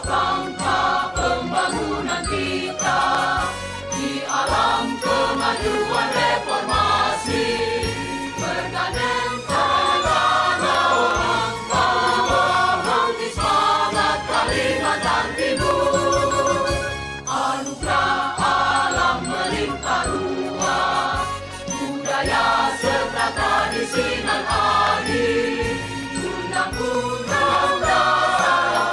langkah pembangunan kita di alam kemajuan reformasi, bergandeng tangan orang menghenti semangat Kalimantan Timur. Anugerah alam melimpah ruah, budaya serta tradisi nan adil, undang-undang dasar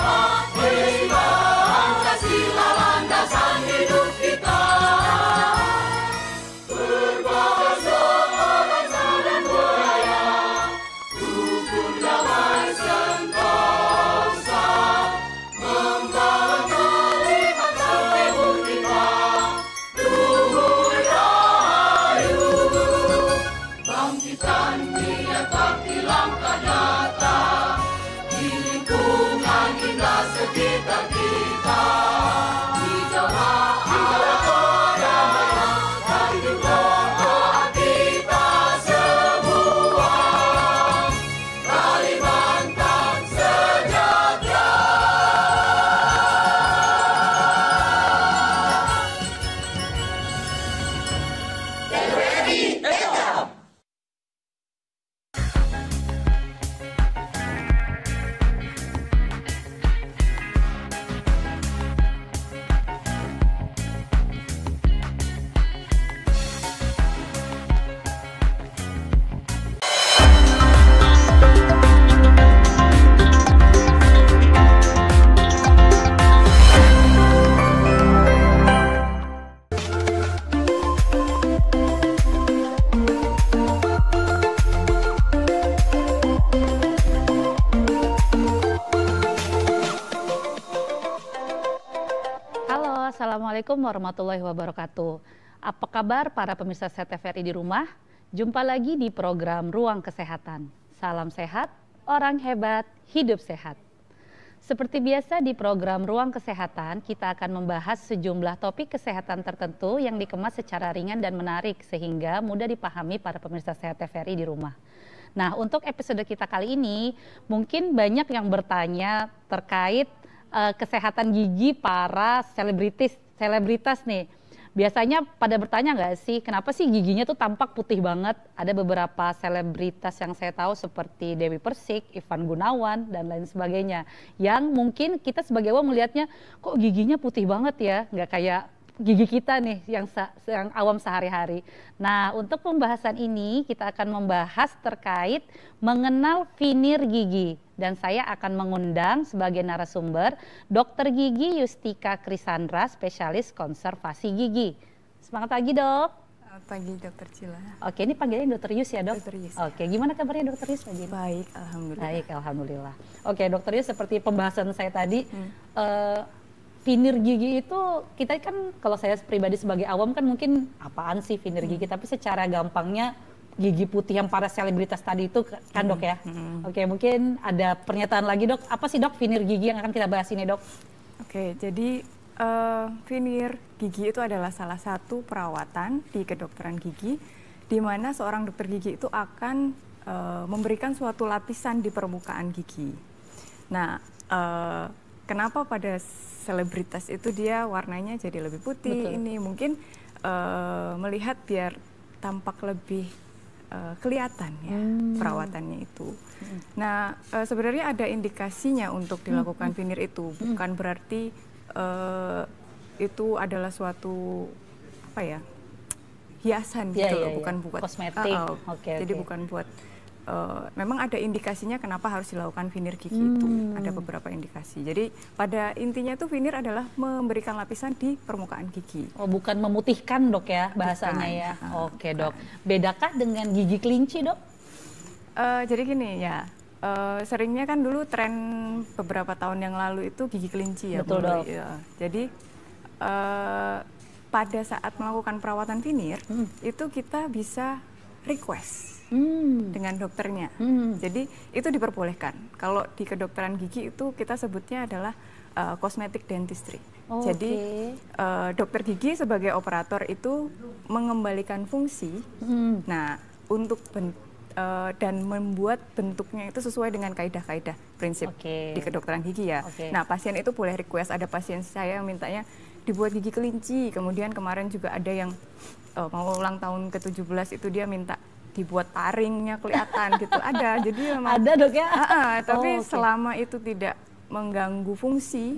Pancasila landasan hidup kita. Berbangsa, bangsa dan budaya, rukun damai sentosa, membangun Kalimantan Timur kita, luhur rahayu. Bangkitkan niat bakti langkah nyata di lingkungan indah sekitar kita. Hijaulah alam dan doa kita semua, Kalimantan sejahtera. TVRI Ekam. Halo, Assalamualaikum warahmatullahi wabarakatuh. Apa kabar para pemirsa TVRI di rumah? Jumpa lagi di program Ruang Kesehatan. Salam sehat, orang hebat, hidup sehat. Seperti biasa di program Ruang Kesehatan, kita akan membahas sejumlah topik kesehatan tertentu yang dikemas secara ringan dan menarik sehingga mudah dipahami para pemirsa sehat TVRI di rumah. Nah, untuk episode kita kali ini, mungkin banyak yang bertanya terkait kesehatan gigi para selebritas nih. Biasanya pada bertanya nggak sih, kenapa sih giginya tuh tampak putih banget? Ada beberapa selebritas yang saya tahu seperti Dewi Persik, Ivan Gunawan, dan lain sebagainya. Yang mungkin kita sebagai awam melihatnya, kok giginya putih banget ya? Nggak kayak gigi kita nih yang awam sehari-hari. Nah, untuk pembahasan ini kita akan membahas terkait mengenal finir gigi. Dan saya akan mengundang sebagai narasumber Dr. Gigi Yustika Krisandra, spesialis konservasi gigi. Semangat pagi, Dok. Selamat pagi, Dokter Cila. Oke, ini panggilannya Dokter Yus ya, Dok? Dokter Yus. Oke, gimana kabarnya Dokter Yus pagi ini? Baik, alhamdulillah. Baik, alhamdulillah. Oke, Dokter Yus, seperti pembahasan saya tadi, finir gigi itu kita kan, kalau saya pribadi sebagai awam kan mungkin apaan sih finir gigi, tapi secara gampangnya gigi putih yang para selebritas tadi itu kan, Dok ya. Oke, mungkin ada pernyataan lagi, Dok. Apa sih, Dok, finir gigi yang akan kita bahas ini, Dok? Oke, jadi finir gigi itu adalah salah satu perawatan di kedokteran gigi di mana seorang dokter gigi itu akan memberikan suatu lapisan di permukaan gigi. Nah, kenapa pada selebritas itu dia warnanya jadi lebih putih? Betul. Ini mungkin melihat biar tampak lebih kelihatan ya perawatannya itu. Nah, sebenarnya ada indikasinya untuk dilakukan finir itu, bukan berarti itu adalah suatu apa ya, hiasan gitu loh, bukan buat kosmetik. Jadi bukan buat memang ada indikasinya kenapa harus dilakukan finir gigi itu. Ada beberapa indikasi. Jadi pada intinya tuh finir adalah memberikan lapisan di permukaan gigi. Oh, bukan memutihkan, Dok ya bahasanya ya. Oke, Dok. Bedakah dengan gigi kelinci, Dok? Jadi gini ya, seringnya kan dulu tren beberapa tahun yang lalu itu gigi kelinci ya. Betul, Dok. Ya. Jadi pada saat melakukan perawatan finir itu kita bisa request dengan dokternya. Jadi itu diperbolehkan. Kalau di kedokteran gigi itu kita sebutnya adalah cosmetic dentistry. Jadi dokter gigi sebagai operator itu mengembalikan fungsi. Nah, untuk dan membuat bentuknya itu sesuai dengan kaidah-kaidah prinsip di kedokteran gigi ya. Nah, pasien itu boleh request, ada pasien saya yang mintanya dibuat gigi kelinci, kemudian kemarin juga ada yang mau ulang tahun ke-17 itu dia minta dibuat taringnya kelihatan gitu, ada. Jadi memang ada dok ya? Tapi selama itu tidak mengganggu fungsi,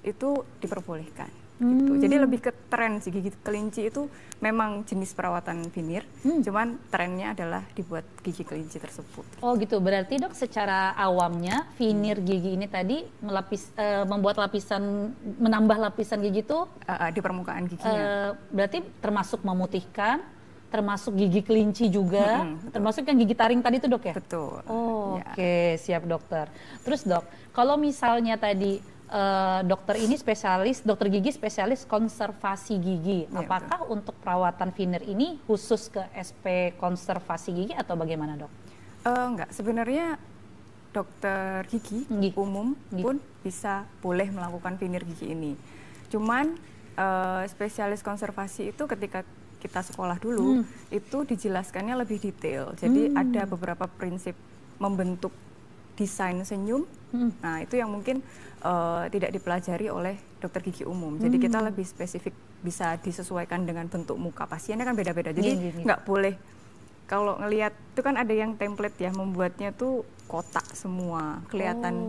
itu diperbolehkan. Gitu. Jadi lebih ke tren sih, gigi kelinci itu memang jenis perawatan veneer, cuman trennya adalah dibuat gigi kelinci tersebut. Oh gitu, berarti dok secara awamnya veneer gigi ini tadi membuat lapisan, menambah lapisan gigi itu di permukaan giginya. Berarti termasuk memutihkan, termasuk gigi kelinci juga, termasuk yang gigi taring tadi itu dok ya? Betul. Oh, Oke, siap dokter. Terus dok, kalau misalnya tadi dokter ini spesialis, dokter gigi spesialis konservasi gigi. Apakah untuk perawatan veneer ini khusus ke SP konservasi gigi atau bagaimana dok? Enggak, sebenarnya dokter gigi umum pun boleh melakukan veneer gigi ini. Cuman spesialis konservasi itu ketika kita sekolah dulu itu dijelaskannya lebih detail. Jadi ada beberapa prinsip membentuk desain senyum. Nah, itu yang mungkin tidak dipelajari oleh dokter gigi umum. Jadi kita lebih spesifik, bisa disesuaikan dengan bentuk muka pasiennya kan beda-beda. Jadi nggak boleh, kalau ngelihat itu kan ada yang template ya, membuatnya tuh kotak semua, kelihatan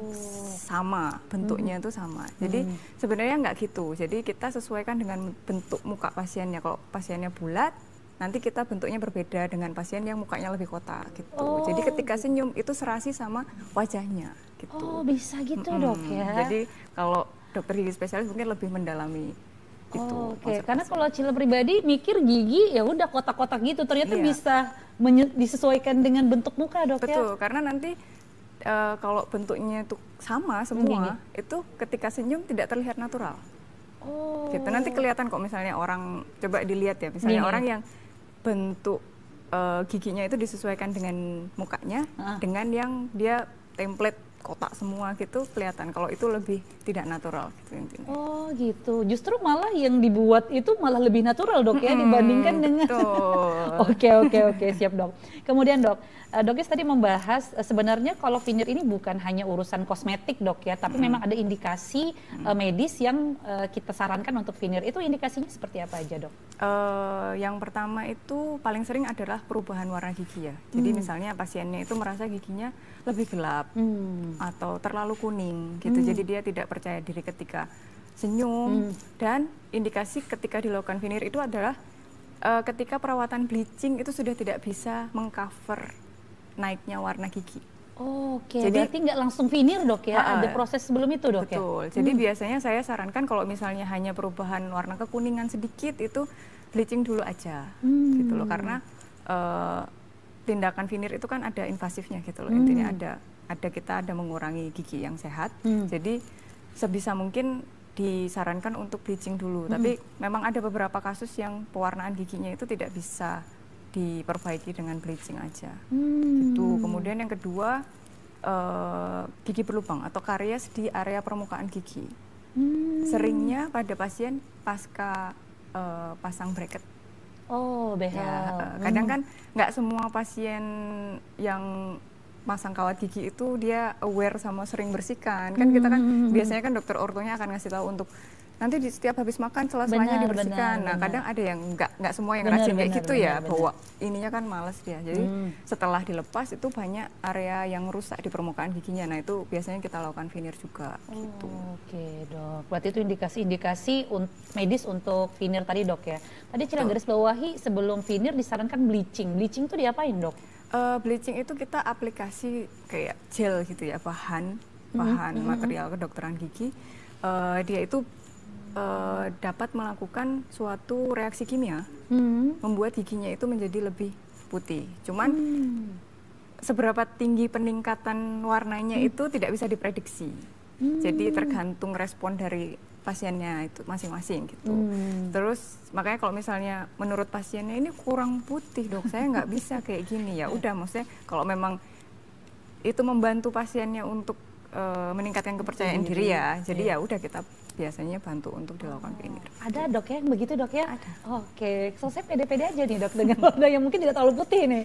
sama, bentuknya itu sama. Jadi sebenarnya nggak gitu. Jadi kita sesuaikan dengan bentuk muka pasiennya. Kalau pasiennya bulat, nanti kita bentuknya berbeda dengan pasien yang mukanya lebih kotak gitu. Jadi ketika senyum itu serasi sama wajahnya gitu. Oh, bisa gitu dok ya. Jadi kalau dokter gigi spesialis mungkin lebih mendalami itu. Oke, karena kalau Cila pribadi mikir gigi ya udah kotak-kotak gitu, ternyata bisa disesuaikan dengan bentuk muka dok ya. Betul, karena nanti kalau bentuknya itu sama semua, itu ketika senyum tidak terlihat natural. Gitu. Nanti kelihatan kok misalnya orang, coba dilihat ya, misalnya orang yang bentuk giginya itu disesuaikan dengan mukanya, dengan yang dia template kotak semua gitu, kelihatan kalau itu lebih tidak natural gitu intinya. Oh gitu, justru malah yang dibuat itu malah lebih natural dok ya dibandingkan dengan Oke, siap dok. Kemudian dok, Dokes tadi membahas sebenarnya kalau veneer ini bukan hanya urusan kosmetik dok ya, tapi memang ada indikasi medis yang kita sarankan untuk veneer. Itu indikasinya seperti apa aja dok? Yang pertama itu paling sering adalah perubahan warna gigi ya. Jadi misalnya pasiennya itu merasa giginya lebih gelap atau terlalu kuning gitu. Jadi dia tidak percaya diri ketika senyum. Dan indikasi ketika dilakukan veneer itu adalah ketika perawatan bleaching itu sudah tidak bisa mengcover naiknya warna gigi. Jadi berarti nggak langsung veneer dok ya, ada proses sebelum itu dok ya? Betul, jadi biasanya saya sarankan kalau misalnya hanya perubahan warna kekuningan sedikit itu bleaching dulu aja gitu loh, karena tindakan veneer itu kan ada invasifnya gitu loh, intinya kita ada mengurangi gigi yang sehat, jadi sebisa mungkin disarankan untuk bleaching dulu, tapi memang ada beberapa kasus yang pewarnaan giginya itu tidak bisa diperbaiki dengan bleaching aja. Gitu. Kemudian yang kedua, gigi berlubang atau karies di area permukaan gigi. Seringnya pada pasien pasca pasang bracket. Behel. Ya, kadang kan nggak semua pasien yang masang kawat gigi itu dia aware sama sering bersihkan. Kan kita kan biasanya kan dokter ortonya akan ngasih tahu untuk nanti di setiap habis makan sela-selanya dibersihkan. Nah, kadang ada yang nggak semua yang rajin kayak gitu ya, bawa ininya kan males dia. Jadi setelah dilepas itu banyak area yang rusak di permukaan giginya. Nah, itu biasanya kita lakukan veneer juga gitu. Oke, dok. Berarti itu indikasi-indikasi medis untuk veneer tadi, dok ya. Tadi Cila garis bawahi sebelum veneer disarankan bleaching. Bleaching itu diapain, dok? Bleaching itu kita aplikasi kayak gel gitu ya, bahan material kedokteran gigi. Dia itu dapat melakukan suatu reaksi kimia, membuat giginya itu menjadi lebih putih. Cuman seberapa tinggi peningkatan warnanya itu tidak bisa diprediksi. Jadi tergantung respon dari pasiennya itu masing-masing gitu. Terus makanya kalau misalnya menurut pasiennya ini kurang putih dok, saya nggak bisa kayak gini, ya udah, maksudnya kalau memang itu membantu pasiennya untuk meningkatkan kepercayaan diri ya, jadi ya udah kita biasanya bantu untuk dilakukan veneer. Ada dok ya yang begitu dok ya? Ada. Oke, so saya pede-pede aja nih dok dengan warna yang mungkin tidak terlalu putih nih.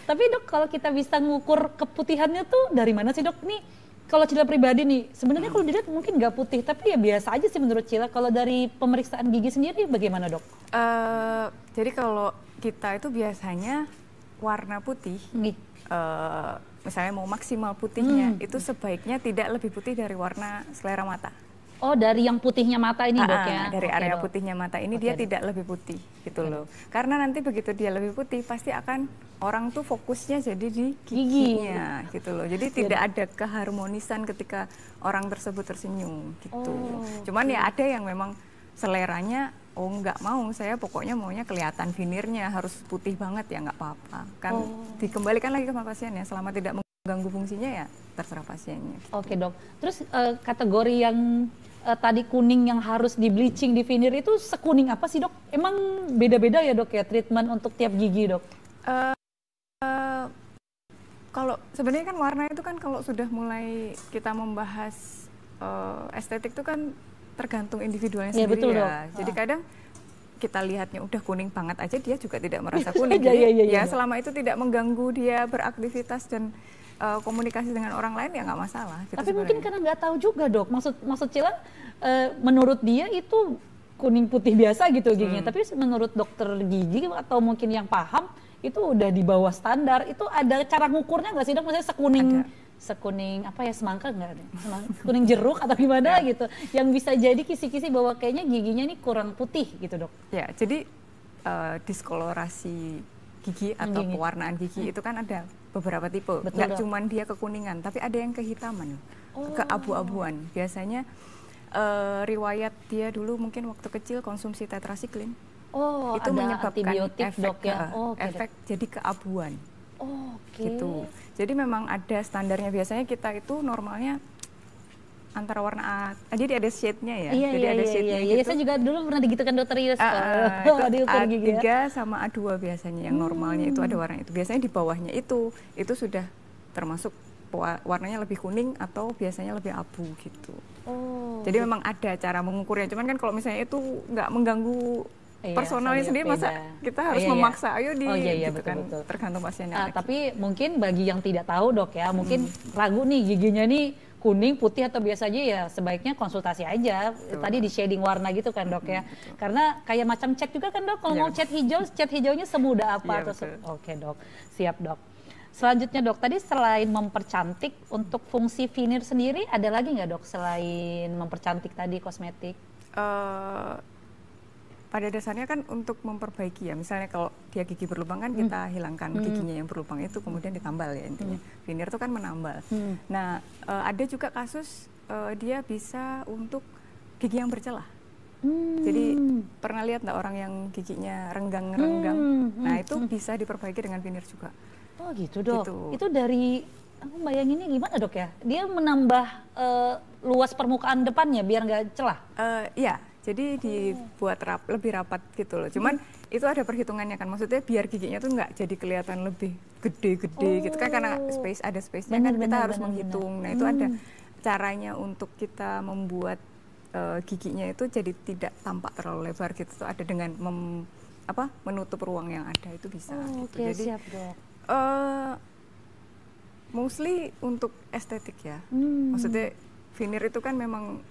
Tapi dok kalau kita bisa ngukur keputihannya tuh dari mana sih dok? Nih kalau Cila pribadi nih, sebenarnya kalau dilihat mungkin nggak putih, tapi ya biasa aja sih menurut Cila. Kalau dari pemeriksaan gigi sendiri bagaimana dok? Jadi kalau kita itu biasanya warna putih, misalnya mau maksimal putihnya, itu sebaiknya tidak lebih putih dari warna selera mata. Oh, dari yang putihnya mata ini dok ya? Dari area putihnya mata ini dia tidak lebih putih gitu loh. Karena nanti begitu dia lebih putih pasti akan orang tuh fokusnya jadi di giginya gitu loh. Jadi tidak ada keharmonisan ketika orang tersebut tersenyum gitu. Cuman ya ada yang memang seleranya nggak mau, saya pokoknya maunya kelihatan veneernya harus putih banget ya nggak apa-apa. Kan dikembalikan lagi ke pasiennya, selama tidak mengganggu fungsinya ya terserah pasiennya. Gitu. Oke dok, terus kategori yang tadi kuning yang harus di bleaching di veneer itu sekuning apa sih dok? Emang beda-beda ya dok ya treatment untuk tiap gigi dok? Kalau sebenarnya kan warna itu kan kalau sudah mulai kita membahas estetik itu kan tergantung individualnya sendiri betul, ya. dok. Jadi kadang kita lihatnya udah kuning banget aja dia juga tidak merasa kuning. Jadi ya selama itu tidak mengganggu dia beraktivitas dan komunikasi dengan orang lain ya nggak masalah. Gitu. Tapi mungkin karena nggak tahu juga dok. Maksud Cila menurut dia itu kuning putih biasa gitu giginya. Tapi menurut dokter gigi atau mungkin yang paham itu udah di bawah standar. Itu ada cara ngukurnya nggak sih dok? Maksudnya sekuning apa ya, semangka nggak ada, kuning jeruk atau gimana gitu, yang bisa jadi kisi-kisi bahwa kayaknya giginya ini kurang putih gitu dok. Ya jadi diskolorasi gigi atau pewarnaan gigi itu kan ada beberapa tipe, nggak cuma dia kekuningan tapi ada yang kehitaman, keabu-abuan. Biasanya riwayat dia dulu mungkin waktu kecil konsumsi tetrasiklin, itu ada menyebabkan efek dok ya. Efek jadi keabuan. Gitu. Jadi memang ada standarnya, biasanya kita itu normalnya antara warna jadi ada shade-nya ya. Jadi ada shade-nya gitu. Saya juga dulu pernah digitukan dokter Yus. Itu A3 sama A2 biasanya yang normalnya itu ada warna itu. Biasanya di bawahnya itu sudah termasuk warnanya lebih kuning atau biasanya lebih abu gitu. Jadi memang ada cara mengukurnya. Cuman kan kalau misalnya itu nggak mengganggu personalnya sendiri, masa kita harus memaksa ayo gitu kan, tergantung pasiennya. Tapi mungkin bagi yang tidak tahu dok ya, mungkin ragu nih giginya nih kuning, putih atau biasa aja, ya sebaiknya konsultasi aja. Tadi di shading warna gitu kan dok ya. Karena kayak macam cat juga kan dok, kalau mau cat hijau, cat hijaunya semudah apa atau Oke dok, siap dok. Selanjutnya dok, tadi selain mempercantik, untuk fungsi veneer sendiri ada lagi nggak dok selain mempercantik tadi kosmetik? Pada dasarnya kan untuk memperbaiki ya, misalnya kalau dia gigi berlubang kan kita hilangkan giginya yang berlubang itu, kemudian ditambal ya intinya. Veneer itu kan menambal. Nah ada juga kasus dia bisa untuk gigi yang bercelah. Jadi pernah lihat nggak orang yang giginya renggang-renggang? Nah itu bisa diperbaiki dengan veneer juga. Oh gitu dok. Gitu. Itu dari, aku bayanginnya gimana dok ya? Dia menambah luas permukaan depannya biar nggak celah? Iya. Jadi dibuat lebih rapat gitu loh. Cuman itu ada perhitungannya kan, maksudnya biar giginya tuh nggak jadi kelihatan lebih gede-gede gitu kan, karena ada space-nya kan kita harus menghitung. Nah itu ada caranya untuk kita membuat giginya itu jadi tidak tampak terlalu lebar gitu. Tuh ada dengan menutup ruang yang ada itu bisa. Gitu. Jadi siap dok. Mostly untuk estetik ya. Maksudnya veneer itu kan memang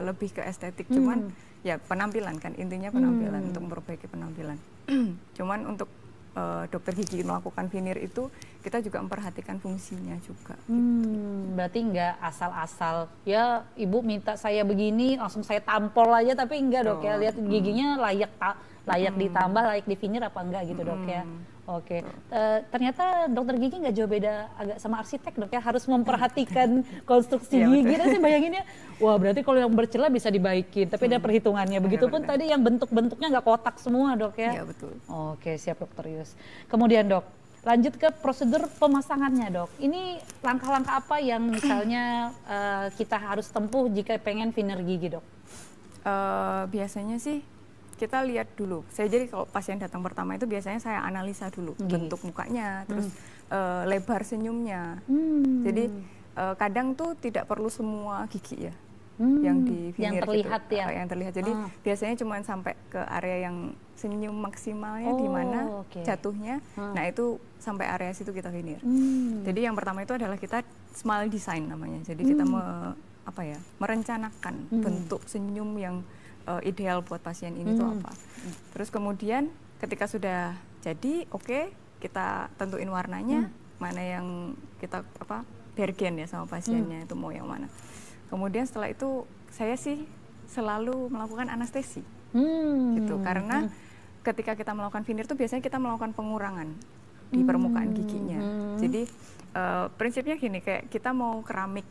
lebih ke estetik, cuman ya penampilan kan, intinya penampilan, untuk memperbaiki penampilan. Cuman untuk dokter gigi melakukan veneer itu kita juga memperhatikan fungsinya juga. Gitu. Berarti nggak asal-asal ya ibu minta saya begini langsung saya tampol aja, tapi enggak dok ya, lihat giginya layak ditambah, layak di veneer apa enggak gitu dok ya. Oke, ternyata dokter gigi nggak jauh beda agak sama arsitek dok ya, harus memperhatikan konstruksi gigi. Dan saya bayanginnya, wah berarti kalau yang bercelah bisa dibaikin, tapi ada perhitungannya. Begitupun tadi yang bentuknya nggak kotak semua dok ya. Iya betul. Oke siap dokter Yus. Kemudian dok, lanjut ke prosedur pemasangannya dok. Ini langkah-langkah apa yang misalnya kita harus tempuh jika pengen veneer gigi dok? Biasanya sih kita lihat dulu. Jadi kalau pasien datang pertama itu biasanya saya analisa dulu bentuk mukanya, terus lebar senyumnya. Jadi kadang tuh tidak perlu semua gigi ya. yang di veneer yang terlihat gitu. ya. Yang terlihat. Jadi biasanya cuma sampai ke area yang senyum maksimalnya di mana jatuhnya. Nah, itu sampai area situ kita veneer. Jadi yang pertama itu adalah kita smile design namanya. Jadi kita merencanakan bentuk senyum yang ideal buat pasien ini tuh apa. Terus kemudian ketika sudah jadi, kita tentuin warnanya, mana yang kita bargain ya sama pasiennya itu mau yang mana. Kemudian setelah itu saya sih selalu melakukan anestesi, gitu. Karena ketika kita melakukan veneer itu biasanya kita melakukan pengurangan di permukaan giginya. Jadi prinsipnya gini, kayak kita mau keramik,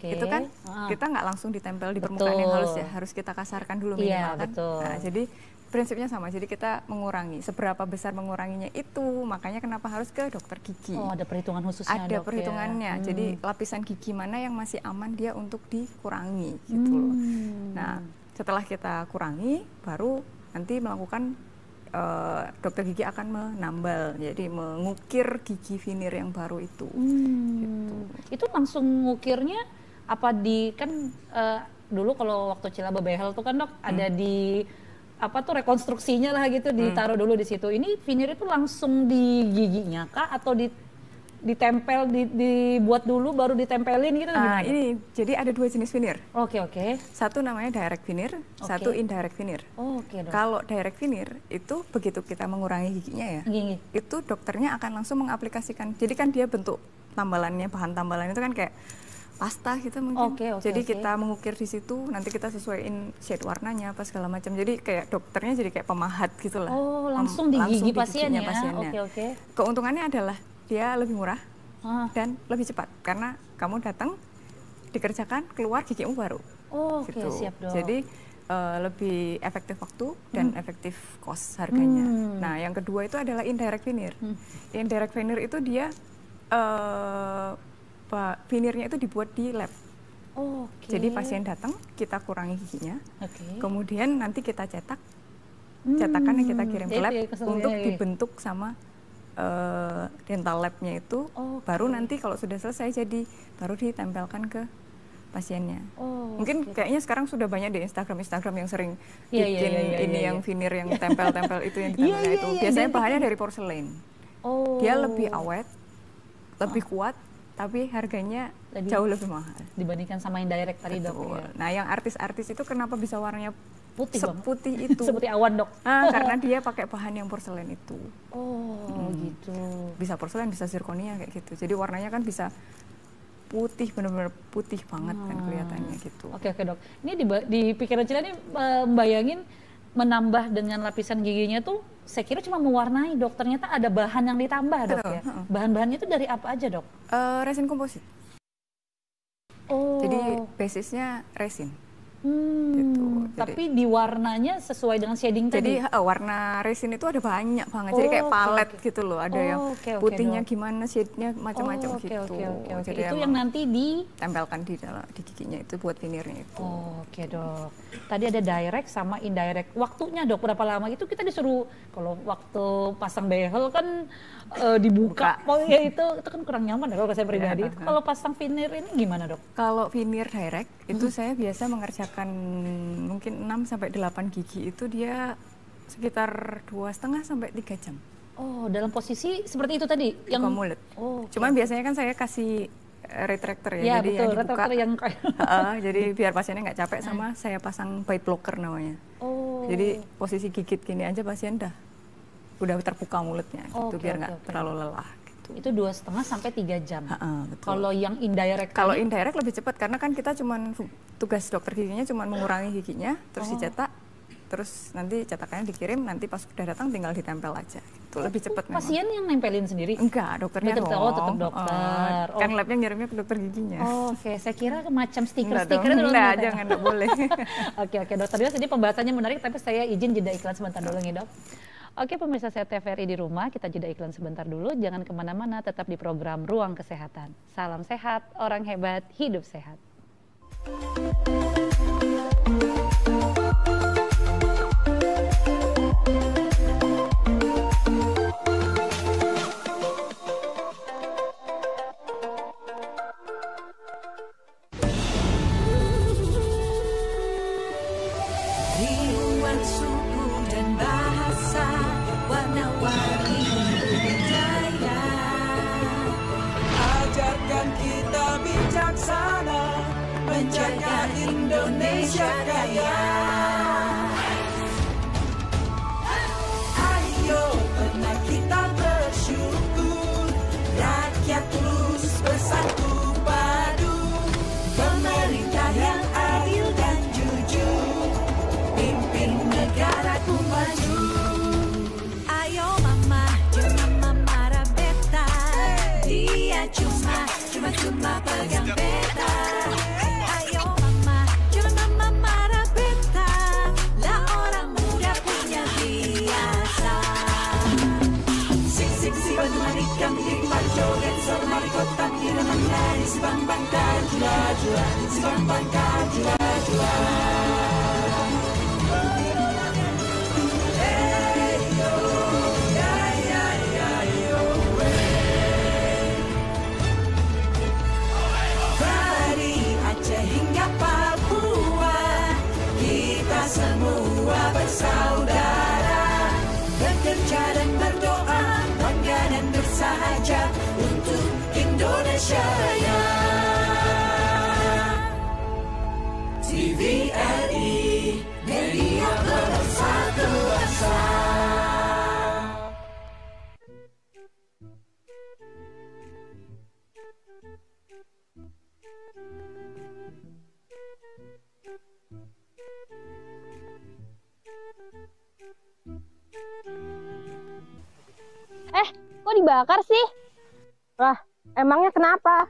itu kan kita nggak langsung ditempel di permukaan yang halus ya, harus kita kasarkan dulu minimal kan. Nah, jadi prinsipnya sama, jadi kita mengurangi. Seberapa besar menguranginya itu, makanya kenapa harus ke dokter gigi. Oh, ada perhitungan khususnya, ada dok, perhitungannya. Jadi lapisan gigi mana yang masih aman dia untuk dikurangi gitu loh. Nah, setelah kita kurangi, baru nanti melakukan dokter gigi akan menambal, jadi mengukir gigi veneer yang baru itu. Gitu. Itu langsung ngukirnya apa dulu kalau waktu Cilaba Behel tuh kan dok ada di rekonstruksinya lah gitu, ditaruh dulu di situ. Ini veneer itu langsung di giginya kah atau ditempel, dibuat dulu baru ditempelin gitu? Ini jadi ada dua jenis veneer. Oke. Satu namanya direct veneer, satu indirect veneer. Oke, dok. Kalau direct veneer itu begitu kita mengurangi giginya ya, itu dokternya akan langsung mengaplikasikan. Jadi kan dia bentuk tambalannya, bahan tambalan itu kan kayak pasta gitu mungkin. Jadi kita mengukir di situ, nanti kita sesuaiin shade warnanya apa segala macam. Jadi kayak dokternya jadi kayak pemahat gitu lah. Oh, langsung di gigi pasiennya. Oke. Keuntungannya adalah dia lebih murah dan lebih cepat karena kamu datang, dikerjakan, keluar gigimu baru. Gitu. Siap, dok. Jadi lebih efektif waktu dan efektif cost harganya. Nah, yang kedua itu adalah indirect veneer. Indirect veneer itu dia veneernya itu dibuat di lab. Jadi pasien datang, kita kurangi giginya, kemudian nanti kita cetak, cetakan yang kita kirim ke lab untuk dibentuk sama dental labnya itu, baru nanti kalau sudah selesai jadi baru ditempelkan ke pasiennya. Mungkin kayaknya sekarang sudah banyak di Instagram yang sering bikin yang veneer yang tempel-tempel itu yang ditempelnya itu. Biasanya bahannya dari porselen. Dia lebih awet, lebih kuat, tapi harganya jauh lebih mahal dibandingkan sama yang direct tadi, dok. Nah, yang artis-artis itu kenapa bisa warnanya putih seputih itu? Seperti awan, dok. Karena dia pakai bahan yang porselen itu. Gitu. Bisa porselen, bisa zirconia kayak gitu. Jadi warnanya kan bisa putih, benar-benar putih banget kan kelihatannya gitu. Oke, dok. Ini di pikiran Cila ini bayangin menambah dengan lapisan giginya tuh, saya kira cuma mewarnai, dok. Ternyata ada bahan yang ditambah, dok. Ya. Bahan-bahannya itu dari apa aja, dok? Resin komposit. Jadi basisnya resin. Gitu. Tapi di warnanya sesuai dengan shading tadi? Jadi warna resin itu ada banyak banget, jadi kayak palet gitu loh. Ada yang putihnya gimana, shade-nya macam-macam gitu. Jadi itu yang nanti ditempelkan di giginya itu buat veneernya itu. Oke, dok. Tadi ada direct sama indirect. Waktunya, dok, berapa lama? Itu kita disuruh, kalau waktu pasang behel kan dibuka, pokoknya itu kan kurang nyaman ya kalau saya pribadi. Kalau pasang veneer ini gimana, dok? Kalau veneer direct itu saya biasa mengerjakan mungkin 6 sampai 8 gigi itu dia sekitar 2,5 sampai 3 jam. Dalam posisi seperti itu tadi yang buka mulut. Cuman biasanya kan saya kasih retractor ya, jadi betul, yang dibuka. Yang jadi biar pasiennya nggak capek, sama saya pasang bite blocker namanya. Jadi posisi gigit gini aja pasien udah terbuka mulutnya gitu, biar nggak terlalu lelah gitu. Itu 2,5 sampai 3 jam. Kalau yang indirect? Kalau indirect lebih cepat karena kan kita tugas dokter giginya cuma mengurangi giginya, terus dicetak, terus nanti cetakannya dikirim, nanti pas udah datang tinggal ditempel aja. Itu lebih cepat memang. Pasien yang nempelin sendiri? Enggak, dokternya tetap dokter. Kan labnya ngirimnya ke dokter giginya. Oke, saya kira macam stiker itu jangan, nggak boleh. Oke, dokter Dias, jadi pembahasannya menarik, tapi saya izin jeda iklan sebentar dulu nih, dok. Oke, pemirsa TVRI di rumah, kita jeda iklan sebentar dulu. Jangan kemana-mana, tetap di program Ruang Kesehatan. Salam sehat, orang hebat, hidup sehat. menjaga Indonesia Raya. Ayo benar kita bersyukur, rakyat terus bersatu padu, pemerintah yang adil dan jujur, pimpin negaraku maju. Ayo mama, jangan marah beta, dia cuma pegang beta. Ayo mama, jangan marah beta, lah orang muda punya biasa. Sing bantu manikam hikmat joget sormari kotak irama nari si bang jula si bang jula. Semua bersaudara, bekerja dan berdoa, bangga dan bersahaja untuk Indonesia Raya. TVRI, media bersatu asa. Kok dibakar sih? Lah, emangnya kenapa?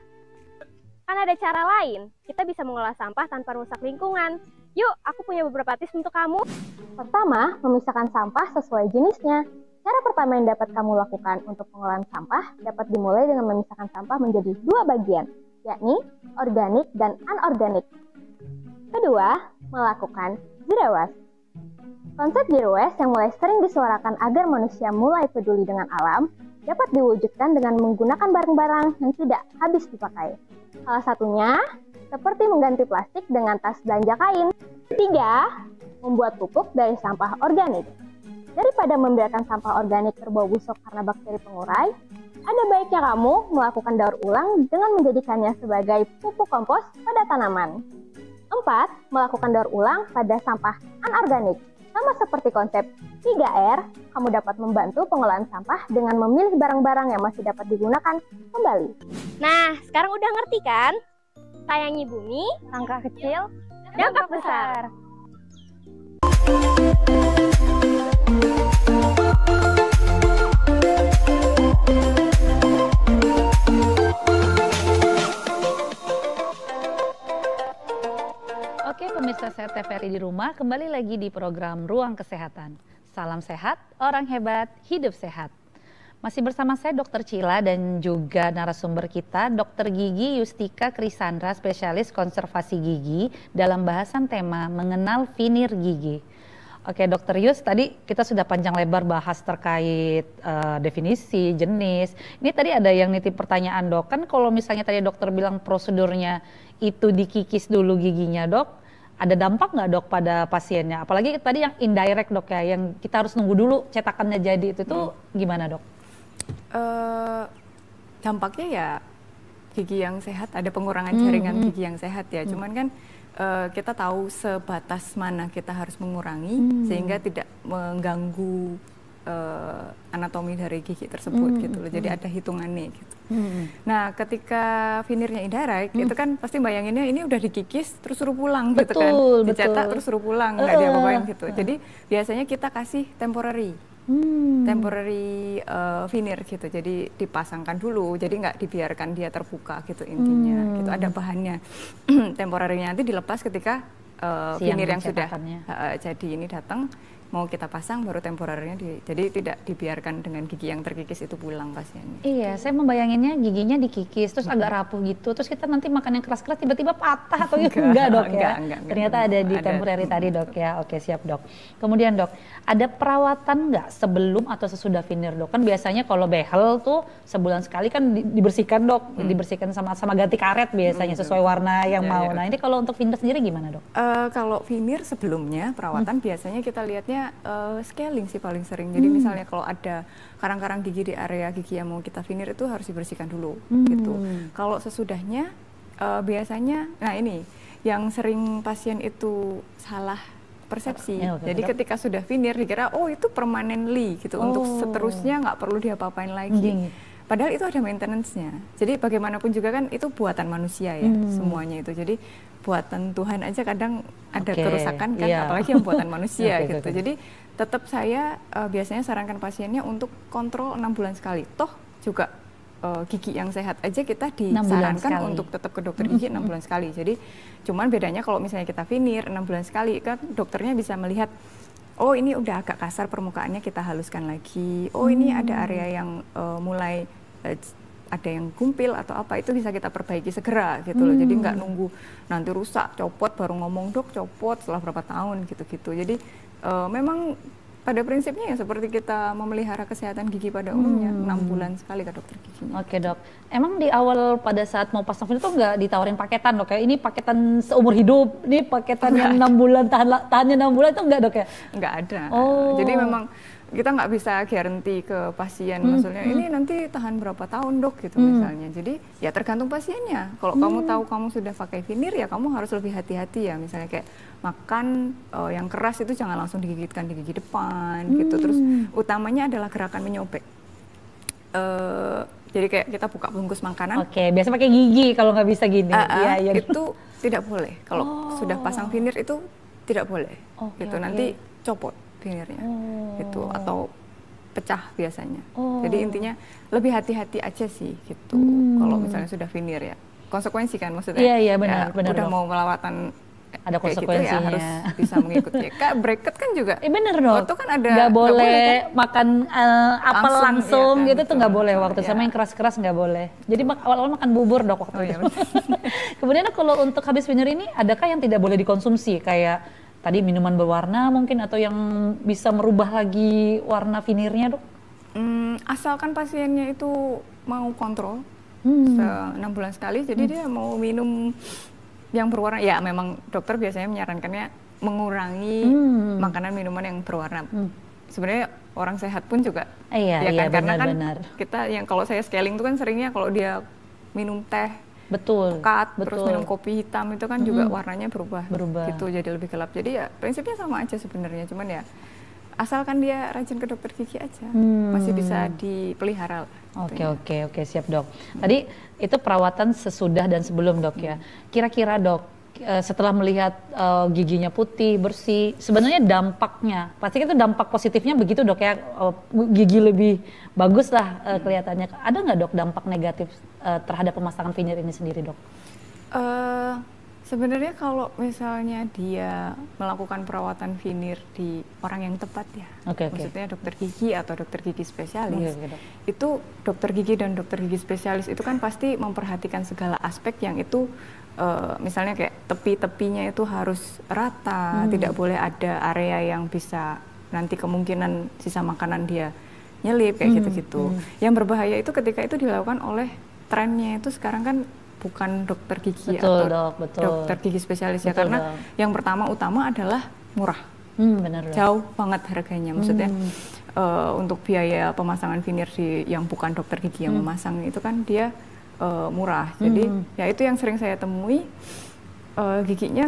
Kan ada cara lain. Kita bisa mengolah sampah tanpa merusak lingkungan. Yuk, aku punya beberapa tips untuk kamu. Pertama, memisahkan sampah sesuai jenisnya. Cara pertama yang dapat kamu lakukan untuk pengolahan sampah dapat dimulai dengan memisahkan sampah menjadi 2 bagian, yakni organik dan anorganik. Kedua, melakukan zero waste. Konsep zero waste yang mulai sering disuarakan agar manusia mulai peduli dengan alam dapat diwujudkan dengan menggunakan barang-barang yang tidak habis dipakai. Salah satunya, seperti mengganti plastik dengan tas belanja kain. Ketiga, membuat pupuk dari sampah organik. Daripada membiarkan sampah organik berbau busuk karena bakteri pengurai, ada baiknya kamu melakukan daur ulang dengan menjadikannya sebagai pupuk kompos pada tanaman. 4. Melakukan daur ulang pada sampah anorganik. Sama seperti konsep 3R, kamu dapat membantu pengolahan sampah dengan memilih barang-barang yang masih dapat digunakan kembali. Nah, sekarang udah ngerti kan? Sayangi bumi, langkah kecil, dampak besar. Oke pemirsa saya TVRI di rumah, kembali lagi di program Ruang Kesehatan. Salam sehat, orang hebat, hidup sehat. Masih bersama saya Dr. Cila dan juga narasumber kita Dr. Gigi Yustika Krisandra, spesialis konservasi gigi dalam bahasan tema mengenal finir gigi. Oke Dr. Yus, tadi kita sudah panjang lebar bahas terkait definisi, jenis. Ini tadi ada yang nitip pertanyaan dok, kan kalau misalnya tadi dokter bilang prosedurnya itu dikikis dulu giginya dok, ada dampak nggak dok pada pasiennya? Apalagi tadi yang indirect dok ya, yang kita harus nunggu dulu cetakannya jadi itu tuh gimana dok? Dampaknya ya gigi yang sehat, ada pengurangan jaringan gigi yang sehat ya. Cuman kan kita tahu sebatas mana kita harus mengurangi sehingga tidak mengganggu anatomi dari gigi tersebut gitu loh. Jadi ada hitungannya gitu. Nah, ketika finirnya indirect itu kan pasti bayanginnya ini udah dikikis terus suruh pulang gitu kan. Dicetak terus suruh pulang, nggak diapa-apain gitu. Jadi biasanya kita kasih temporary veneer gitu. Jadi dipasangkan dulu. Jadi nggak dibiarkan dia terbuka gitu intinya. Gitu ada bahannya. Temporary-nya nanti dilepas ketika veneer yang sudah jadi ini datang, mau kita pasang baru temporarnya jadi tidak dibiarkan dengan gigi yang terkikis itu pulang pasiennya. Iya, saya membayanginnya giginya dikikis terus agak rapuh gitu, terus kita nanti makan yang keras-keras tiba-tiba patah atau enggak dok ya? Enggak, ternyata ada di temporary tadi dok ya. Oke siap dok. Kemudian dok, ada perawatan nggak sebelum atau sesudah veneer dok? Kan biasanya kalau behel tuh sebulan sekali kan dibersihkan dok, dibersihkan sama ganti karet biasanya sesuai warna yang mau. Nah ini kalau untuk veneer sendiri gimana dok? Kalau veneer sebelumnya perawatan biasanya kita lihatnya scaling sih paling sering. Jadi misalnya kalau ada karang-karang gigi di area gigi yang mau kita veneer itu harus dibersihkan dulu gitu. Kalau sesudahnya biasanya, nah ini yang sering pasien itu salah persepsi. Oke, Jadi dok. ketika sudah veneer dikira oh itu permanently gitu, untuk seterusnya nggak perlu diapa-apain lagi. Padahal itu ada maintenance-nya. Jadi bagaimanapun juga kan itu buatan manusia ya, semuanya itu. Jadi buatan Tuhan aja kadang ada kerusakan kan, apalagi yang buatan manusia gitu. Jadi tetap saya biasanya sarankan pasiennya untuk kontrol 6 bulan sekali. Toh juga gigi yang sehat aja kita disarankan untuk tetap ke dokter gigi 6 bulan sekali. Jadi cuman bedanya kalau misalnya kita veneer 6 bulan sekali kan dokternya bisa melihat, oh ini udah agak kasar permukaannya, kita haluskan lagi. Oh ini ada area yang mulai ada yang gumpil atau apa, itu bisa kita perbaiki segera gitu loh. Jadi nggak nunggu nanti rusak, copot baru ngomong dok copot setelah berapa tahun gitu-gitu. Jadi memang pada prinsipnya ya seperti kita memelihara kesehatan gigi pada umumnya, 6 bulan sekali ke dokter giginya. Oke dok, emang di awal pada saat mau pasang veneer itu nggak ditawarin paketan dok, kayak ini paketan seumur hidup, ini paketan yang 6 bulan, tahannya 6 bulan itu nggak dok ya? Nggak ada. Jadi memang kita nggak bisa guarantee ke pasien, maksudnya ini nanti tahan berapa tahun dok gitu misalnya. Jadi ya tergantung pasiennya. Kalau kamu tahu kamu sudah pakai veneer ya kamu harus lebih hati-hati ya. Misalnya kayak makan yang keras itu jangan langsung digigitkan di gigi depan gitu. Terus utamanya adalah gerakan menyobek. Jadi kayak kita buka bungkus makanan. Oke, biasa pakai gigi kalau nggak bisa gini. Itu tidak boleh. Kalau sudah pasang veneer itu tidak boleh. Gitu nanti copot veneernya gitu, atau pecah biasanya. Jadi intinya lebih hati-hati aja sih gitu. Kalau misalnya sudah veneer ya konsekuensi kan maksudnya. Iya benar. Udah mau melawatan ada konsekuensinya. Gitu ya, harus bisa mengikuti. Kayak bracket kan juga. Bener dong. Waktu kan ada nggak boleh kan? makan apel langsung ya, gitu tuh nggak boleh waktu ya. Sama yang keras-keras nggak boleh. Jadi awal-awal makan bubur dok waktu itu. Ya, Kemudian kalau untuk habis veneer ini adakah yang tidak boleh dikonsumsi kayak tadi minuman berwarna mungkin atau yang bisa merubah lagi warna veneernya dok? Asalkan pasiennya itu mau kontrol 6 bulan sekali, jadi dia mau minum yang berwarna, ya memang dokter biasanya menyarankannya mengurangi makanan minuman yang berwarna. Sebenarnya orang sehat pun juga, karena kan kita yang kalau saya scaling itu kan seringnya kalau dia minum teh, pekat, terus minum kopi hitam itu kan juga warnanya berubah gitu, jadi lebih gelap. Jadi ya prinsipnya sama aja sebenarnya, cuman ya asalkan dia rajin ke dokter gigi aja, masih bisa dipelihara. Oke, siap dok. Tadi itu perawatan sesudah dan sebelum dok ya. Kira-kira dok, setelah melihat giginya putih, bersih, sebenarnya dampaknya, pasti itu dampak positifnya begitu dok ya, gigi lebih bagus lah kelihatannya. Ada nggak dok dampak negatif terhadap pemasangan veneer ini sendiri dok? Sebenarnya kalau misalnya dia melakukan perawatan veneer di orang yang tepat ya, maksudnya dokter gigi atau dokter gigi spesialis, itu dokter gigi dan dokter gigi spesialis itu kan pasti memperhatikan segala aspek yang itu, misalnya kayak tepi-tepinya itu harus rata, tidak boleh ada area yang bisa nanti kemungkinan sisa makanan dia nyelip kayak gitu-gitu. Yang berbahaya itu ketika itu dilakukan oleh trennya itu sekarang kan bukan dokter gigi dokter gigi spesialis ya, karena yang utama adalah murah, jauh banget harganya, maksudnya untuk biaya pemasangan veneer yang bukan dokter gigi yang memasang itu kan dia murah, jadi ya itu yang sering saya temui, giginya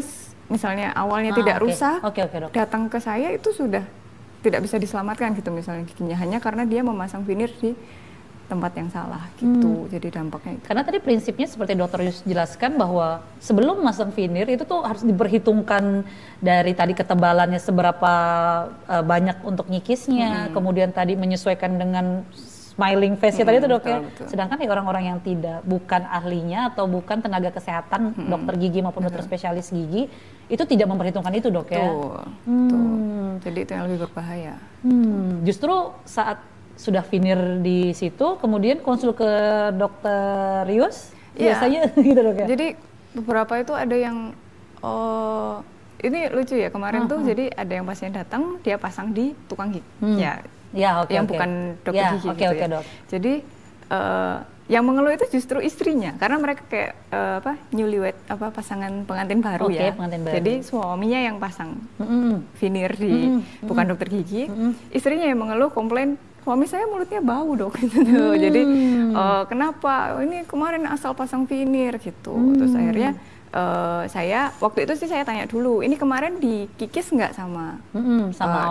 misalnya awalnya tidak rusak, datang ke saya itu sudah tidak bisa diselamatkan gitu misalnya giginya, hanya karena dia memasang veneer di tempat yang salah gitu, jadi dampaknya itu. Karena tadi prinsipnya seperti dokter Yus jelaskan bahwa sebelum masang veneer itu tuh harus diperhitungkan dari tadi ketebalannya seberapa banyak untuk nyikisnya, kemudian tadi menyesuaikan dengan smiling face tadi itu dok ya. Sedangkan orang-orang yang bukan ahlinya atau bukan tenaga kesehatan, dokter gigi maupun dokter spesialis gigi itu tidak memperhitungkan itu dok ya. Jadi itu yang lebih berbahaya. Justru saat sudah veneer di situ, kemudian konsul ke dokter Rius, biasanya gitu dok ya? Jadi beberapa itu ada yang, ini lucu ya, kemarin tuh jadi ada yang pasien datang, dia pasang di tukang gigi, yang bukan dokter gigi gitu ya. Dok. Jadi yang mengeluh itu justru istrinya, karena mereka kayak newlywed, pasangan pengantin baru ya. Pengantin baru. Jadi suaminya yang pasang veneer di bukan dokter gigi, istrinya yang mengeluh komplain, suami saya mulutnya bau dok gitu. Jadi kenapa? Ini kemarin asal pasang veneer gitu. Terus akhirnya saya waktu itu sih saya tanya dulu, ini kemarin dikikis nggak sama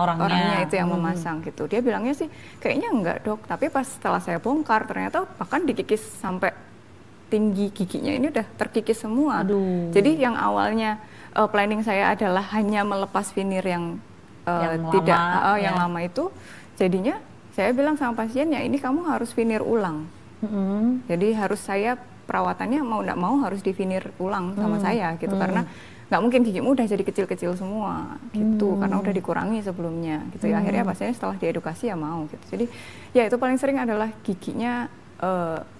orangnya itu yang memasang gitu. Dia bilangnya sih kayaknya enggak dok, tapi pas setelah saya bongkar ternyata bahkan dikikis sampai tinggi giginya ini udah terkikis semua. Aduh. Jadi yang awalnya planning saya adalah hanya melepas veneer yang lama itu, jadinya saya bilang sama pasien ya ini kamu harus veneer ulang. Jadi harus saya perawatannya mau nggak mau harus di veneer ulang sama saya gitu, karena nggak mungkin gigimu udah jadi kecil-kecil semua gitu, karena udah dikurangi sebelumnya gitu ya. Akhirnya pasiennya setelah diedukasi ya mau gitu. Jadi ya itu paling sering adalah giginya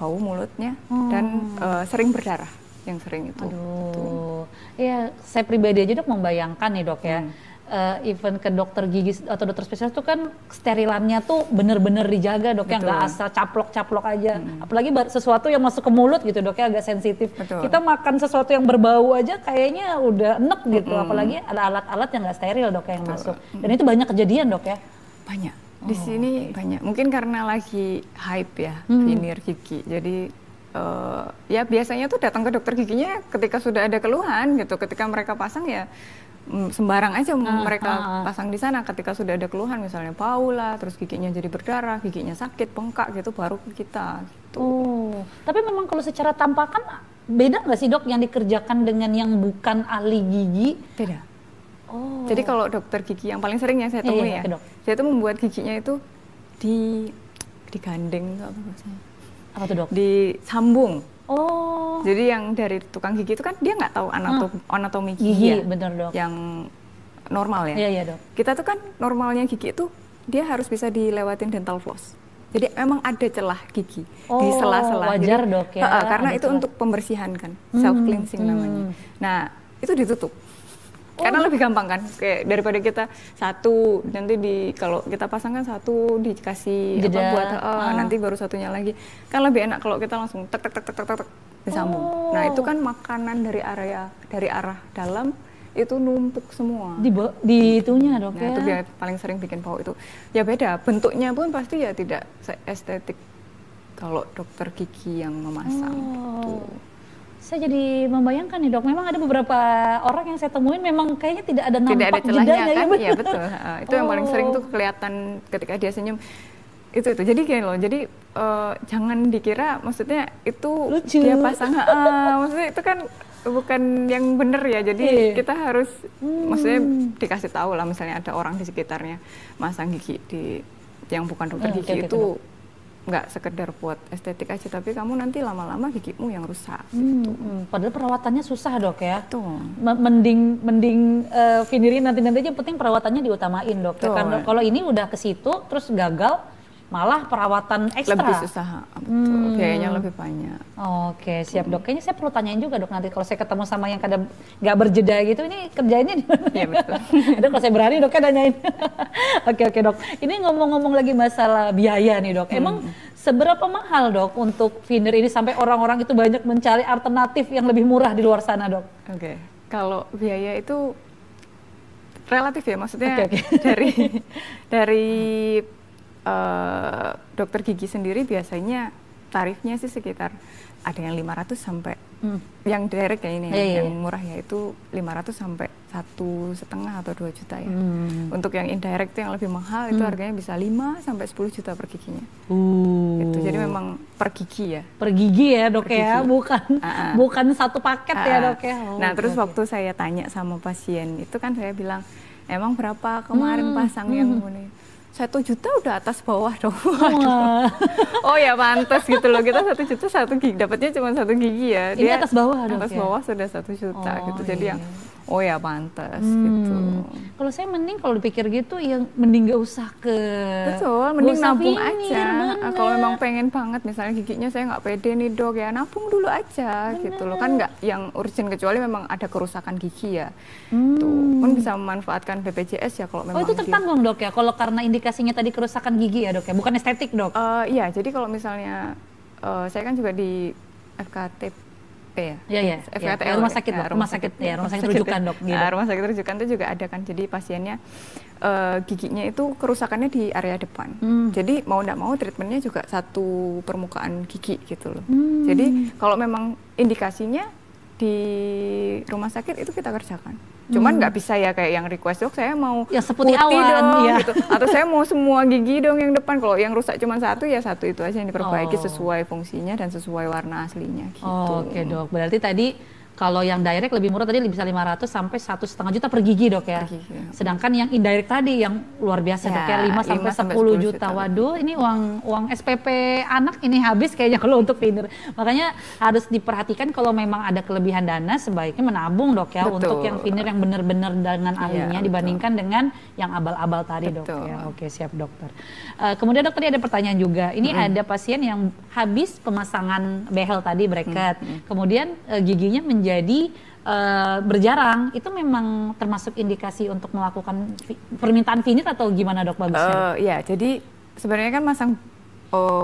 bau mulutnya dan sering berdarah yang sering itu. Aduh, ya saya pribadi aja dok membayangkan nih dok ya. Even ke dokter gigi atau dokter spesialis tuh kan sterilannya tuh bener-bener dijaga dok, yang nggak asal caplok-caplok aja. Apalagi sesuatu yang masuk ke mulut gitu dok ya, agak sensitif. Kita makan sesuatu yang berbau aja kayaknya udah enek gitu, apalagi ada alat-alat yang nggak steril dok yang masuk. Dan itu banyak kejadian dok ya? Banyak, di sini banyak. Mungkin karena lagi hype ya veneer gigi, jadi ya biasanya tuh datang ke dokter giginya ketika sudah ada keluhan gitu, ketika mereka pasang ya sembarang aja mereka pasang di sana. Ketika sudah ada keluhan misalnya bau lah, terus giginya jadi berdarah, giginya sakit, bengkak gitu, baru ke kita gitu. Tapi memang kalau secara tampakan beda nggak sih dok yang dikerjakan dengan yang bukan ahli gigi? Beda. Jadi kalau dokter gigi yang paling sering yang saya temui saya tuh membuat giginya itu digandeng apa bahasanya? Apa tuh dok? Disambung. Jadi yang dari tukang gigi itu kan dia nggak tahu anatomi gigi ya, bener dok. Yang normal ya. Iya dok. Kita tuh kan normalnya gigi itu dia harus bisa dilewatin dental floss. Jadi memang ada celah gigi di sela-sela. Wajar dok ya. Karena itu untuk pembersihan kan, self cleansing namanya. Nah itu ditutup. Karena lebih gampang kan, kayak daripada kita satu nanti kalau kita pasangkan satu dikasih buat nanti baru satunya lagi, kan lebih enak kalau kita langsung tek disambung. Nah itu kan makanan dari arah dalam itu numpuk semua di itunya dok. Nah itu paling sering bikin bau itu. Ya beda, bentuknya pun pasti ya tidak estetik kalau dokter gigi yang memasang. Saya jadi membayangkan nih dok, memang ada beberapa orang yang saya temuin memang kayaknya tidak ada nampak celahnya jedanya kan? Iya betul. Itu yang paling sering tuh kelihatan ketika dia senyum. Itu. Jadi gini loh. Jadi jangan dikira maksudnya itu lucu. Dia pasang. Maksudnya itu kan bukan yang bener ya. Jadi kita harus maksudnya dikasih tahu lah, misalnya ada orang di sekitarnya masang gigi yang bukan dokter gigi itu nggak sekedar buat estetik aja, tapi kamu nanti lama-lama gigimu yang rusak. Gitu. Padahal perawatannya susah dok ya. Mending veneerin nanti aja, penting perawatannya diutamain dok. Ya, kan kalau ini udah ke situ terus gagal, malah perawatan ekstra. Lebih susah, biayanya lebih banyak. Oke, siap dok. Kayaknya saya perlu tanyain juga dok nanti kalau saya ketemu sama yang kadang nggak berjeda gitu, ini kerjainnya di mana? Iya betul. Aduh, kalau saya berani doknya nanyain. Oke dok. Ini ngomong-ngomong lagi masalah biaya nih dok. Emang seberapa mahal dok untuk veneer ini sampai orang-orang itu banyak mencari alternatif yang lebih murah di luar sana dok? Kalau biaya itu relatif ya, maksudnya dari dokter gigi sendiri biasanya tarifnya sih sekitar ada yang 500 sampai yang direct ya ini yang murah ya itu 500 sampai 1,5 atau 2 juta ya. Untuk yang indirect itu yang lebih mahal itu harganya bisa 5 sampai 10 juta per giginya. Gitu. Jadi memang per gigi ya. Per gigi ya dok ya, bukan satu paket ya dok ya. Nah terus waktu saya tanya sama pasien itu kan saya bilang, emang berapa kemarin pasang yang ini? 1 juta udah atas bawah dong. Oh ya pantas gitu loh, kita 1 juta 1 gigi, dapatnya cuma 1 gigi ya. Ini atas bawah dong. Atas bawah sudah 1 juta gitu. Jadi yang oh ya pantas gitu. Kalau saya mending kalau dipikir gitu yang mending gak usah betul, mending nabung aja. Kalau memang pengen banget misalnya giginya saya nggak pede nih dok ya, nabung dulu aja gitu loh. Kan nggak yang urgent, kecuali memang ada kerusakan gigi ya. Tuh pun bisa memanfaatkan BPJS ya kalau memang. Itu tertanggung dok ya kalau karena indikasinya tadi kerusakan gigi ya dok ya, bukan estetik dok? Iya, jadi kalau misalnya saya kan juga di FKT ya. Iya. FKTL, Rumah sakit, Dok. Rumah sakit rujukan, Dok. Gitu. Rumah sakit rujukan itu juga ada kan. Jadi pasiennya giginya itu kerusakannya di area depan. Jadi mau nggak mau treatmentnya juga satu permukaan gigi gitu loh. Jadi kalau memang indikasinya di rumah sakit itu kita kerjakan. Cuman nggak bisa ya kayak yang request, dok saya mau ya seperti putih awan dong, ya. gitu. Atau saya mau semua gigi dong yang depan. Kalau yang rusak cuma satu ya satu itu aja yang diperbaiki sesuai fungsinya dan sesuai warna aslinya gitu. Oke, Dok. Berarti tadi kalau yang direct lebih murah tadi bisa 500 sampai 1,5 juta per gigi, Dok ya. Sedangkan yang indirect tadi yang luar biasa, Dok ya, 5 sampai 10 juta. Waduh, ini uang SPP anak ini habis kayaknya kalau untuk veneer. Makanya harus diperhatikan kalau memang ada kelebihan dana sebaiknya menabung, Dok ya, untuk yang veneer yang benar-benar dengan ahlinya dibandingkan dengan yang abal-abal tadi, Dok ya. Oke, siap, Dokter. Kemudian Dok tadi ada pertanyaan juga. Ini ada pasien yang habis pemasangan behel tadi bracket. Kemudian giginya menjadi berjarang, itu memang termasuk indikasi untuk melakukan permintaan veneer atau gimana, Dok, bagusnya? Ya, jadi sebenarnya kan masang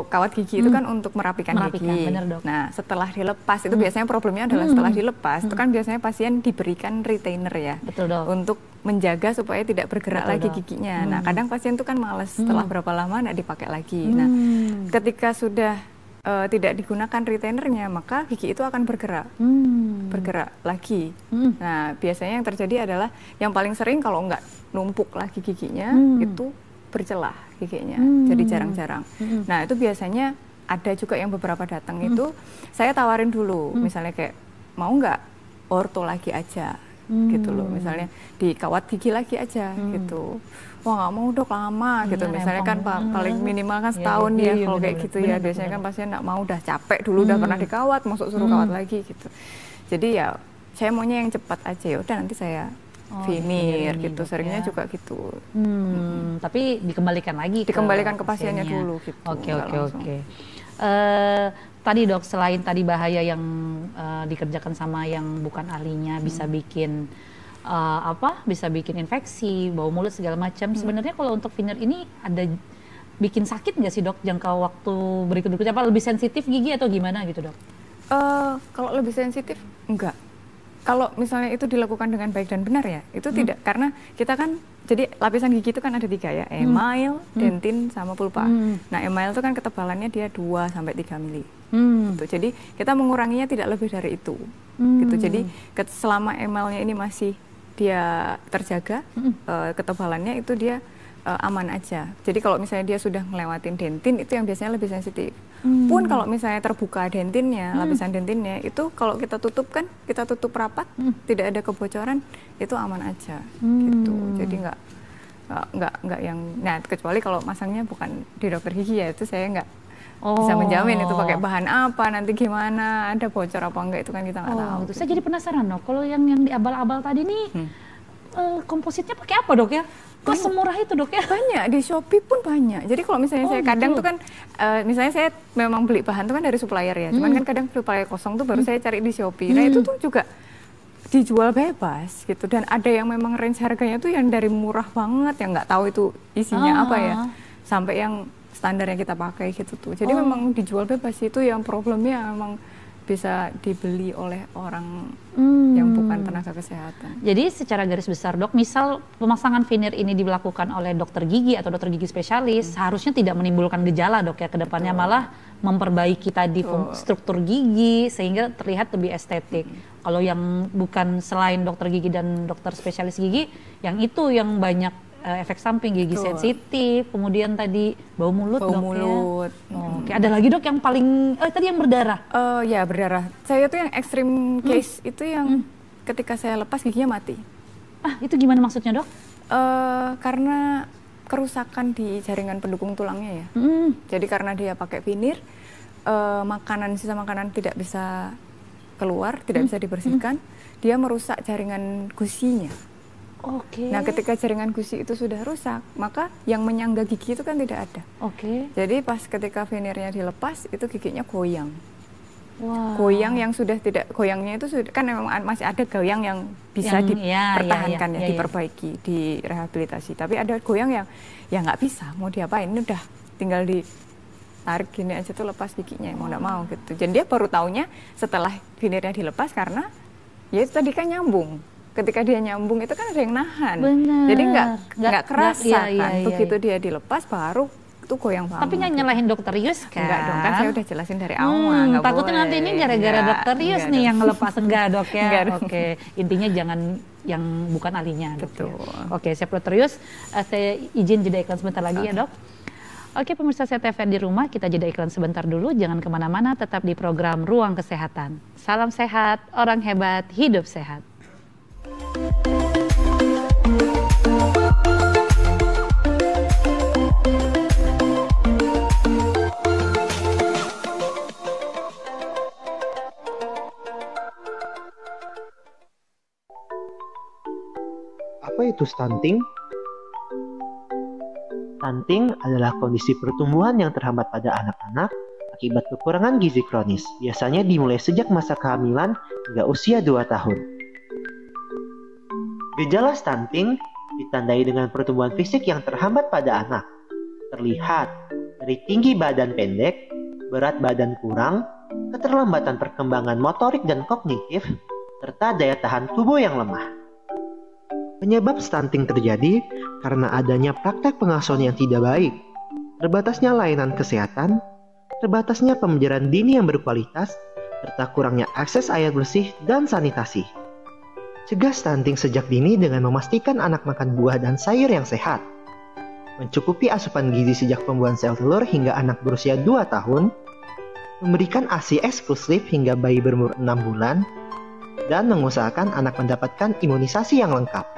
kawat gigi itu kan untuk merapikan gigi. Bener, Dok. Nah, setelah dilepas itu biasanya problemnya adalah setelah dilepas itu kan biasanya pasien diberikan retainer ya. Betul, Dok. Untuk menjaga supaya tidak bergerak lagi Dok. giginya. Nah, kadang pasien itu kan malas setelah berapa lama nggak dipakai lagi. Nah, ketika sudah tidak digunakan retainernya, maka gigi itu akan bergerak lagi. Nah, biasanya yang terjadi adalah yang paling sering kalau nggak numpuk lagi giginya itu bercelah giginya, jadi jarang-jarang. Nah, itu biasanya ada juga yang beberapa datang itu saya tawarin dulu, misalnya kayak mau nggak orto lagi aja, gitu loh, misalnya dikawat gigi lagi aja, gitu. Wah nggak mau, dok, lama gitu, misalnya kan paling minimal kan setahun ya kalau kayak gitu ya. Biasanya kan pasien nggak mau, udah capek dulu, udah pernah dikawat, masuk suruh kawat lagi gitu. Jadi ya saya maunya yang cepat aja, ya udah nanti saya veneer gitu, seringnya juga gitu. Tapi dikembalikan lagi ke pasiennya dulu gitu. Oke. Tadi, Dok, selain tadi bahaya yang dikerjakan sama yang bukan ahlinya bisa bikin bisa bikin infeksi, bau mulut segala macam. Sebenarnya kalau untuk veneer ini ada bikin sakit nggak sih, Dok, jangka waktu berikutnya? Apa lebih sensitif gigi atau gimana gitu, Dok? Kalau lebih sensitif enggak. Kalau misalnya itu dilakukan dengan baik dan benar ya, itu tidak, karena kita kan jadi lapisan gigi itu kan ada 3 ya, email, dentin, sama pulpa. Nah, email itu kan ketebalannya dia 2 sampai 3 mili. Gitu. Jadi kita menguranginya tidak lebih dari itu. Gitu. Jadi selama emailnya ini masih dia terjaga ketebalannya, itu dia aman aja. Jadi kalau misalnya dia sudah ngelewatin dentin, itu yang biasanya lebih sensitif. Pun kalau misalnya terbuka dentinnya, lapisan dentinnya, itu kalau kita tutup kan, kita tutup rapat, tidak ada kebocoran, itu aman aja. Gitu. Jadi nggak yang, nah kecuali kalau masangnya bukan di dokter gigi ya, itu saya nggak bisa menjamin itu pakai bahan apa, nanti gimana, ada bocor apa enggak, itu kan kita nggak tahu. Gitu. Saya jadi penasaran, Dok, kalau yang di abal-abal tadi nih kompositnya pakai apa, Dok ya? Kok semurah itu, Dok ya? Banyak, di Shopee pun banyak. Jadi kalau misalnya saya kadang tuh kan, misalnya saya memang beli bahan tuh kan dari supplier ya, cuman kan kadang supplier kosong tuh baru saya cari di Shopee. Nah itu tuh juga dijual bebas gitu, dan ada yang memang range harganya tuh yang dari murah banget, yang nggak tahu itu isinya apa ya, sampai yang standar yang kita pakai gitu tuh. Jadi memang dijual bebas, itu yang problemnya memang bisa dibeli oleh orang yang bukan tenaga kesehatan. Jadi secara garis besar, Dok, misal pemasangan veneer ini dilakukan oleh dokter gigi atau dokter gigi spesialis, harusnya tidak menimbulkan gejala, Dok ya, ke depannya malah memperbaiki tadi struktur gigi sehingga terlihat lebih estetik. Kalau yang bukan selain dokter gigi dan dokter spesialis gigi, yang itu yang banyak efek samping, gigi sensitif, kemudian tadi bau mulut, Dok mulut. Ya. Oke, ada lagi, Dok, yang paling tadi yang berdarah. Ya berdarah. Saya tuh yang ekstrim case itu yang ketika saya lepas giginya mati. Itu gimana maksudnya, Dok? Karena kerusakan di jaringan pendukung tulangnya ya. Jadi karena dia pakai veneer, sisa makanan tidak bisa keluar, tidak bisa dibersihkan, dia merusak jaringan gusinya. Nah, ketika jaringan gusi itu sudah rusak, maka yang menyangga gigi itu kan tidak ada. Jadi pas ketika veneernya dilepas, itu giginya goyang. Goyang yang sudah tidak, goyangnya itu sudah, kan memang masih ada goyang yang bisa dipertahankan diperbaiki, direhabilitasi. Tapi ada goyang yang ya nggak bisa, mau diapain, ini udah tinggal tarik gini aja tuh lepas giginya, mau nggak mau gitu. Jadi dia baru taunya setelah veneernya dilepas karena ya itu tadi kan nyambung. Ketika dia nyambung itu kan ada yang nahan. Bener. Jadi nggak kerasa iya, kan. iya, Begitu iya. dia dilepas baru itu goyang banget. Tapi nggak nyalahin dokter Yus kan? Enggak dong, kan saya udah jelasin dari awal. Nggak Takutnya boleh. nanti ini gara-gara Nggak, dokter Yus nggak nih dong. yang ngelepas. Enggak dok ya? Nggak dong. Oke, intinya jangan yang bukan ahlinya. Dok, Betul. ya. Oke, siap dokter Yus. Saya izin jeda iklan sebentar lagi ya dok. Oke pemirsa CTVR di rumah, kita jeda iklan sebentar dulu. Jangan kemana-mana, tetap di program Ruang Kesehatan. Salam sehat, orang hebat, hidup sehat. Apa itu stunting? Stunting adalah kondisi pertumbuhan yang terhambat pada anak-anak akibat kekurangan gizi kronis, biasanya dimulai sejak masa kehamilan hingga usia 2 tahun. Gejala stunting ditandai dengan pertumbuhan fisik yang terhambat pada anak, terlihat dari tinggi badan pendek, berat badan kurang, keterlambatan perkembangan motorik dan kognitif, serta daya tahan tubuh yang lemah. Penyebab stunting terjadi karena adanya praktek pengasuhan yang tidak baik, terbatasnya layanan kesehatan, terbatasnya pembelajaran dini yang berkualitas, serta kurangnya akses air bersih dan sanitasi. Cegah stunting sejak dini dengan memastikan anak makan buah dan sayur yang sehat, mencukupi asupan gizi sejak pembuahan sel telur hingga anak berusia 2 tahun, memberikan ASI eksklusif hingga bayi berumur 6 bulan, dan mengusahakan anak mendapatkan imunisasi yang lengkap.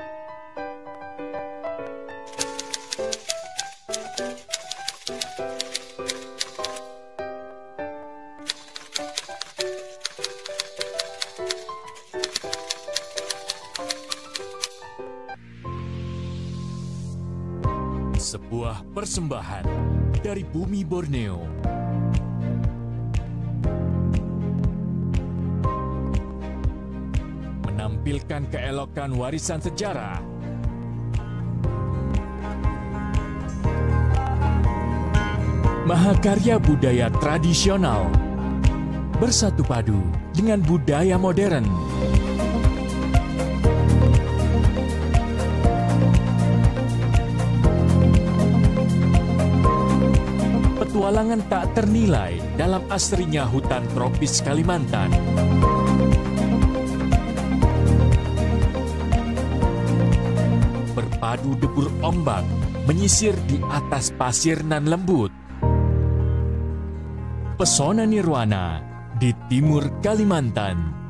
Sebuah persembahan dari bumi Borneo. Menampilkan keelokan warisan sejarah. Mahakarya budaya tradisional bersatu padu dengan budaya modern. Petualangan tak ternilai dalam asrinya hutan tropis Kalimantan. Berpadu debur ombak menyisir di atas pasir nan lembut. Pesona nirwana di timur Kalimantan.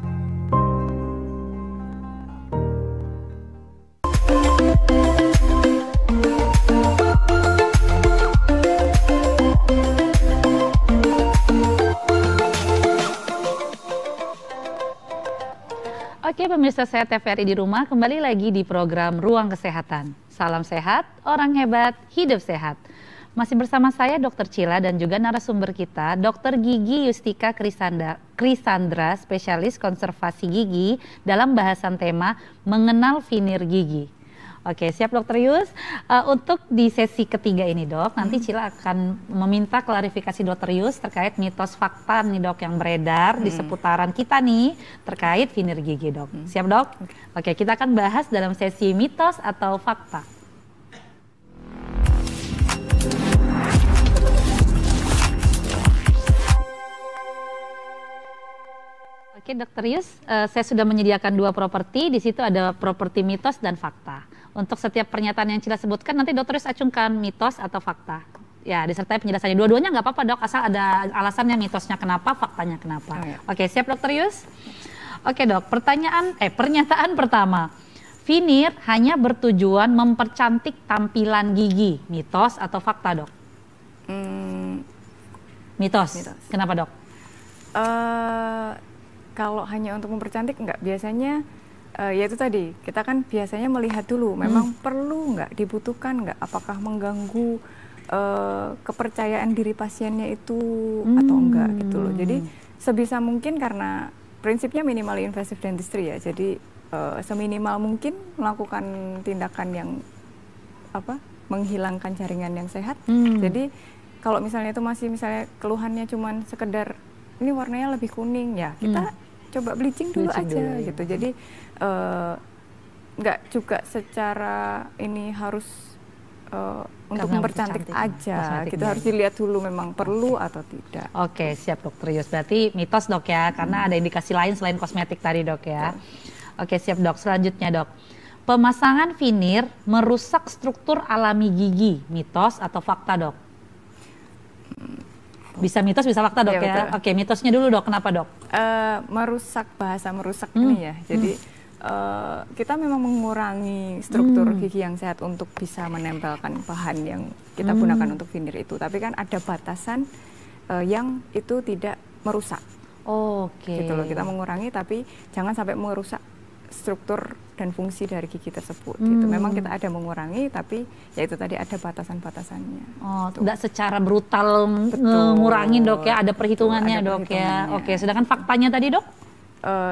Oke pemirsa saya TVRI di rumah, kembali lagi di program Ruang Kesehatan. Salam sehat, orang hebat, hidup sehat. Masih bersama saya Dr. Cila dan juga narasumber kita Dr. Gigi Yustika Krisandra, spesialis konservasi gigi dalam bahasan tema mengenal veneer gigi. Oke, siap Dokter Yus. Untuk di sesi ketiga ini dok, nanti Cila akan meminta klarifikasi Dokter Yus terkait mitos fakta nih dok yang beredar di seputaran kita nih terkait veneer gigi dok. Siap dok? Oke, kita akan bahas dalam sesi mitos atau fakta. Oke Dokter Yus, saya sudah menyediakan 2 properti. Di situ ada properti mitos dan fakta. Untuk setiap pernyataan yang Cila sebutkan, nanti Dokter Yus acungkan mitos atau fakta. Ya, disertai penjelasannya. Dua-duanya nggak apa-apa dok, asal ada alasannya, mitosnya kenapa, faktanya kenapa. Oh, ya. Oke, siap Dokter Yus? Oke dok, pernyataan pertama. Veneer hanya bertujuan mempercantik tampilan gigi. Mitos atau fakta dok? Mitos. Kenapa dok? Kalau hanya untuk mempercantik enggak, biasanya ya itu tadi, kita kan biasanya melihat dulu memang perlu nggak, dibutuhkan nggak, apakah mengganggu kepercayaan diri pasiennya itu atau enggak gitu loh. Jadi sebisa mungkin, karena prinsipnya minimal invasive dentistry ya, jadi seminimal mungkin melakukan tindakan yang menghilangkan jaringan yang sehat. Jadi kalau misalnya itu masih misalnya keluhannya cuman sekedar ini warnanya lebih kuning, ya kita coba bleaching dulu aja ya. gitu. Jadi nggak juga secara ini harus untuk Karena mempercantik aja. kosmetiknya. Kita harus dilihat dulu memang perlu atau tidak. Oke, siap Dokter Yus. Berarti mitos Dok ya, karena ada indikasi lain selain kosmetik tadi Dok ya. Oke, siap Dok. Selanjutnya Dok, pemasangan veneer merusak struktur alami gigi, mitos atau fakta Dok? Bisa mitos, bisa fakta Dok Ya, ya. betul. Oke, mitosnya dulu Dok, kenapa Dok? Merusak, bahasa merusak ini ya. Jadi kita memang mengurangi struktur gigi yang sehat untuk bisa menempelkan bahan yang kita gunakan untuk veneer itu. Tapi kan ada batasan yang itu tidak merusak. Oke. Gitu loh, kita mengurangi tapi jangan sampai merusak struktur dan fungsi dari gigi tersebut. Gitu. Memang kita ada mengurangi tapi ya itu tadi ada batasan-batasannya. Oh, Gitu. tidak secara brutal ngurangin Dok ya, ada perhitungannya ada Dok ya. perhitungannya. Oke, sedangkan faktanya tadi Dok?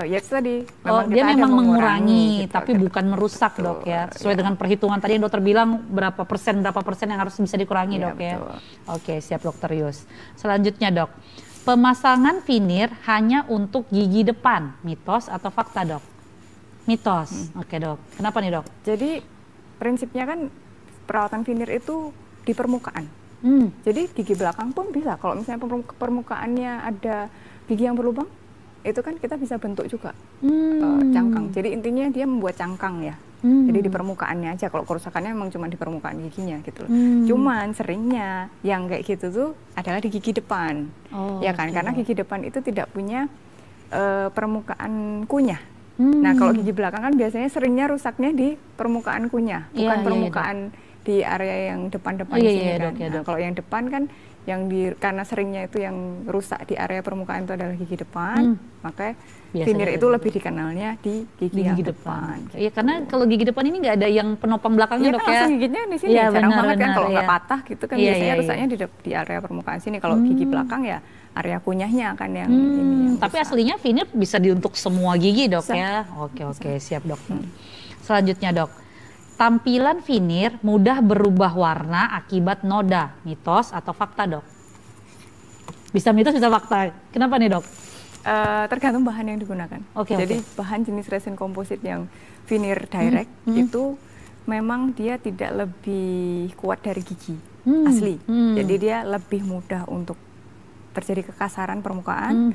Ya itu tadi. Dia kita ada memang mengurangi, gitu. tapi bukan merusak Betul, Dok ya. Sesuai ya. dengan perhitungan tadi yang dokter bilang berapa persen yang harus bisa dikurangi Iya, Dok ya. betul. Oke, siap Dokter Yus. Selanjutnya Dok, pemasangan veneer hanya untuk gigi depan, mitos atau fakta Dok? Mitos. Oke Dok, kenapa nih Dok? Jadi prinsipnya kan perawatan veneer itu di permukaan. Jadi gigi belakang pun bisa. Kalau misalnya permukaannya ada gigi yang berlubang, itu kan kita bisa bentuk juga cangkang. Jadi intinya dia membuat cangkang ya. Jadi di permukaannya aja. Kalau kerusakannya memang cuma di permukaan giginya gitu loh. Cuman seringnya yang kayak gitu tuh adalah di gigi depan, ya kan? oke. Karena gigi depan itu tidak punya permukaan kunyah. Nah kalau gigi belakang kan biasanya seringnya rusaknya di permukaan kunyah, Iya, bukan iya, permukaan di area yang depan-depan Iya, sini iya, kan. Dok, ya, Nah, Dok. kalau yang depan kan karena seringnya itu yang rusak di area permukaan itu adalah gigi depan, maka Biasanya veneer ada itu di lebih dikenalnya di gigi, Di yang gigi depan. depan. Iya, karena kalau gigi depan ini nggak ada yang penopang belakangnya Iya Dok kan ya. langsung giginya di sini, Iya, jarang benar, banget kan benar, kalau nggak iya. patah gitu kan Iya, biasanya iya, rusaknya di area permukaan sini. Kalau gigi belakang ya area kunyahnya kan yang ini. Yang Tapi rusak. aslinya veneer bisa untuk semua gigi Dok Bisa. ya. Oke, siap Dok. Selanjutnya Dok, tampilan veneer mudah berubah warna akibat noda, mitos atau fakta Dok? Bisa mitos, bisa fakta. Kenapa nih Dok? Tergantung bahan yang digunakan. Oke, Jadi oke. bahan jenis resin komposit yang veneer direct itu memang dia tidak lebih kuat dari gigi asli. Jadi dia lebih mudah untuk terjadi kekasaran permukaan.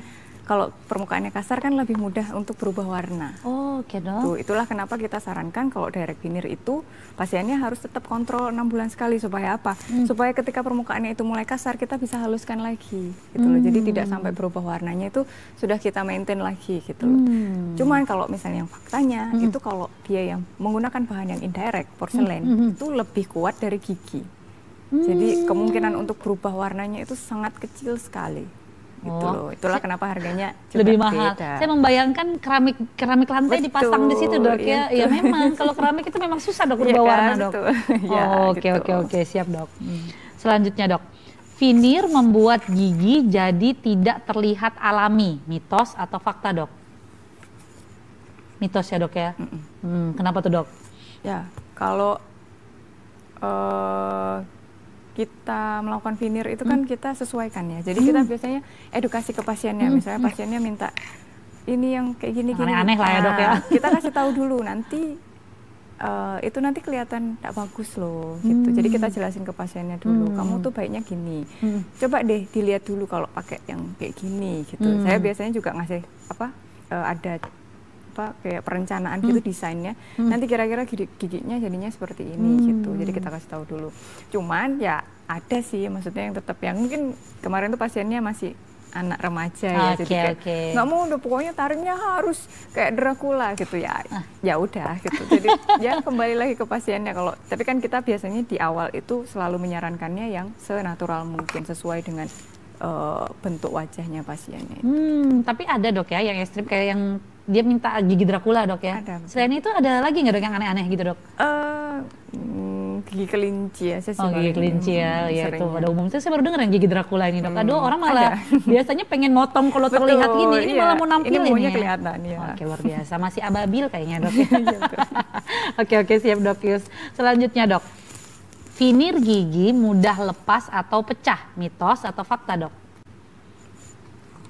Kalau permukaannya kasar kan lebih mudah untuk berubah warna. Oke Dok. Tuh, itulah kenapa kita sarankan kalau direct veneer itu pasiennya harus tetap kontrol 6 bulan sekali supaya apa? Supaya ketika permukaannya itu mulai kasar kita bisa haluskan lagi gitu loh. Jadi tidak sampai berubah warnanya itu sudah kita maintain lagi gitu loh. Cuman kalau misalnya yang faktanya itu kalau dia yang menggunakan bahan yang indirect porcelain itu lebih kuat dari gigi. Jadi kemungkinan untuk berubah warnanya itu sangat kecil sekali. Gitu loh. Itulah kenapa harganya juga Lebih mahal. beda. Saya membayangkan keramik lantai dipasang di situ Dok ya. Betul, Ya memang kalau keramik itu memang susah Dok Iya berubah kan, warna Dok. betul. Ya, Oke, gitu. oke, siap Dok. Selanjutnya Dok, veneer membuat gigi jadi tidak terlihat alami, mitos atau fakta Dok? Mitos ya Dok ya. Kenapa tuh Dok? Ya, kalau kita melakukan veneer itu kan kita sesuaikan ya. Jadi kita biasanya edukasi ke pasiennya. Misalnya pasiennya minta ini yang kayak gini-gini. Aneh-aneh lah ya, Dok, ya. Kita kasih tahu dulu nanti itu nanti kelihatan tak bagus loh gitu. Jadi kita jelasin ke pasiennya dulu. Kamu tuh baiknya gini. Coba deh dilihat dulu kalau pakai yang kayak gini gitu. Saya biasanya juga ngasih ada kayak perencanaan gitu desainnya. Nanti kira-kira giginya jadinya seperti ini gitu. Jadi kita kasih tahu dulu. Cuman ya ada sih maksudnya yang tetap yang mungkin kemarin tuh pasiennya masih anak remaja ya. Jadi kayak nggak mau udah pokoknya taringnya harus kayak Dracula gitu ya. Ya udah gitu. Jadi ya kembali lagi ke pasiennya kalau tapi kan kita biasanya di awal itu selalu menyarankannya yang senatural mungkin sesuai dengan bentuk wajahnya pasiennya. Tapi ada Dok ya yang ekstrim kayak yang dia minta gigi Dracula Dok ya. Ada. Selain itu ada lagi nggak Dok yang aneh-aneh gitu Dok? Gigi kelinci ya sih. Gigi kelinci ya itu seringnya. pada umumnya saya baru dengar yang gigi Dracula ini Dok. Aduh orang malah biasanya pengen motong kalau Betul, terlihat gini, ini iya. malah mau nampilin Ini maunya ya. kelihatan ya. Oke luar biasa, masih ababil kayaknya Dok. Oke siap Dok Yus. Selanjutnya Dok, Finir gigi mudah lepas atau pecah, mitos atau fakta, Dok?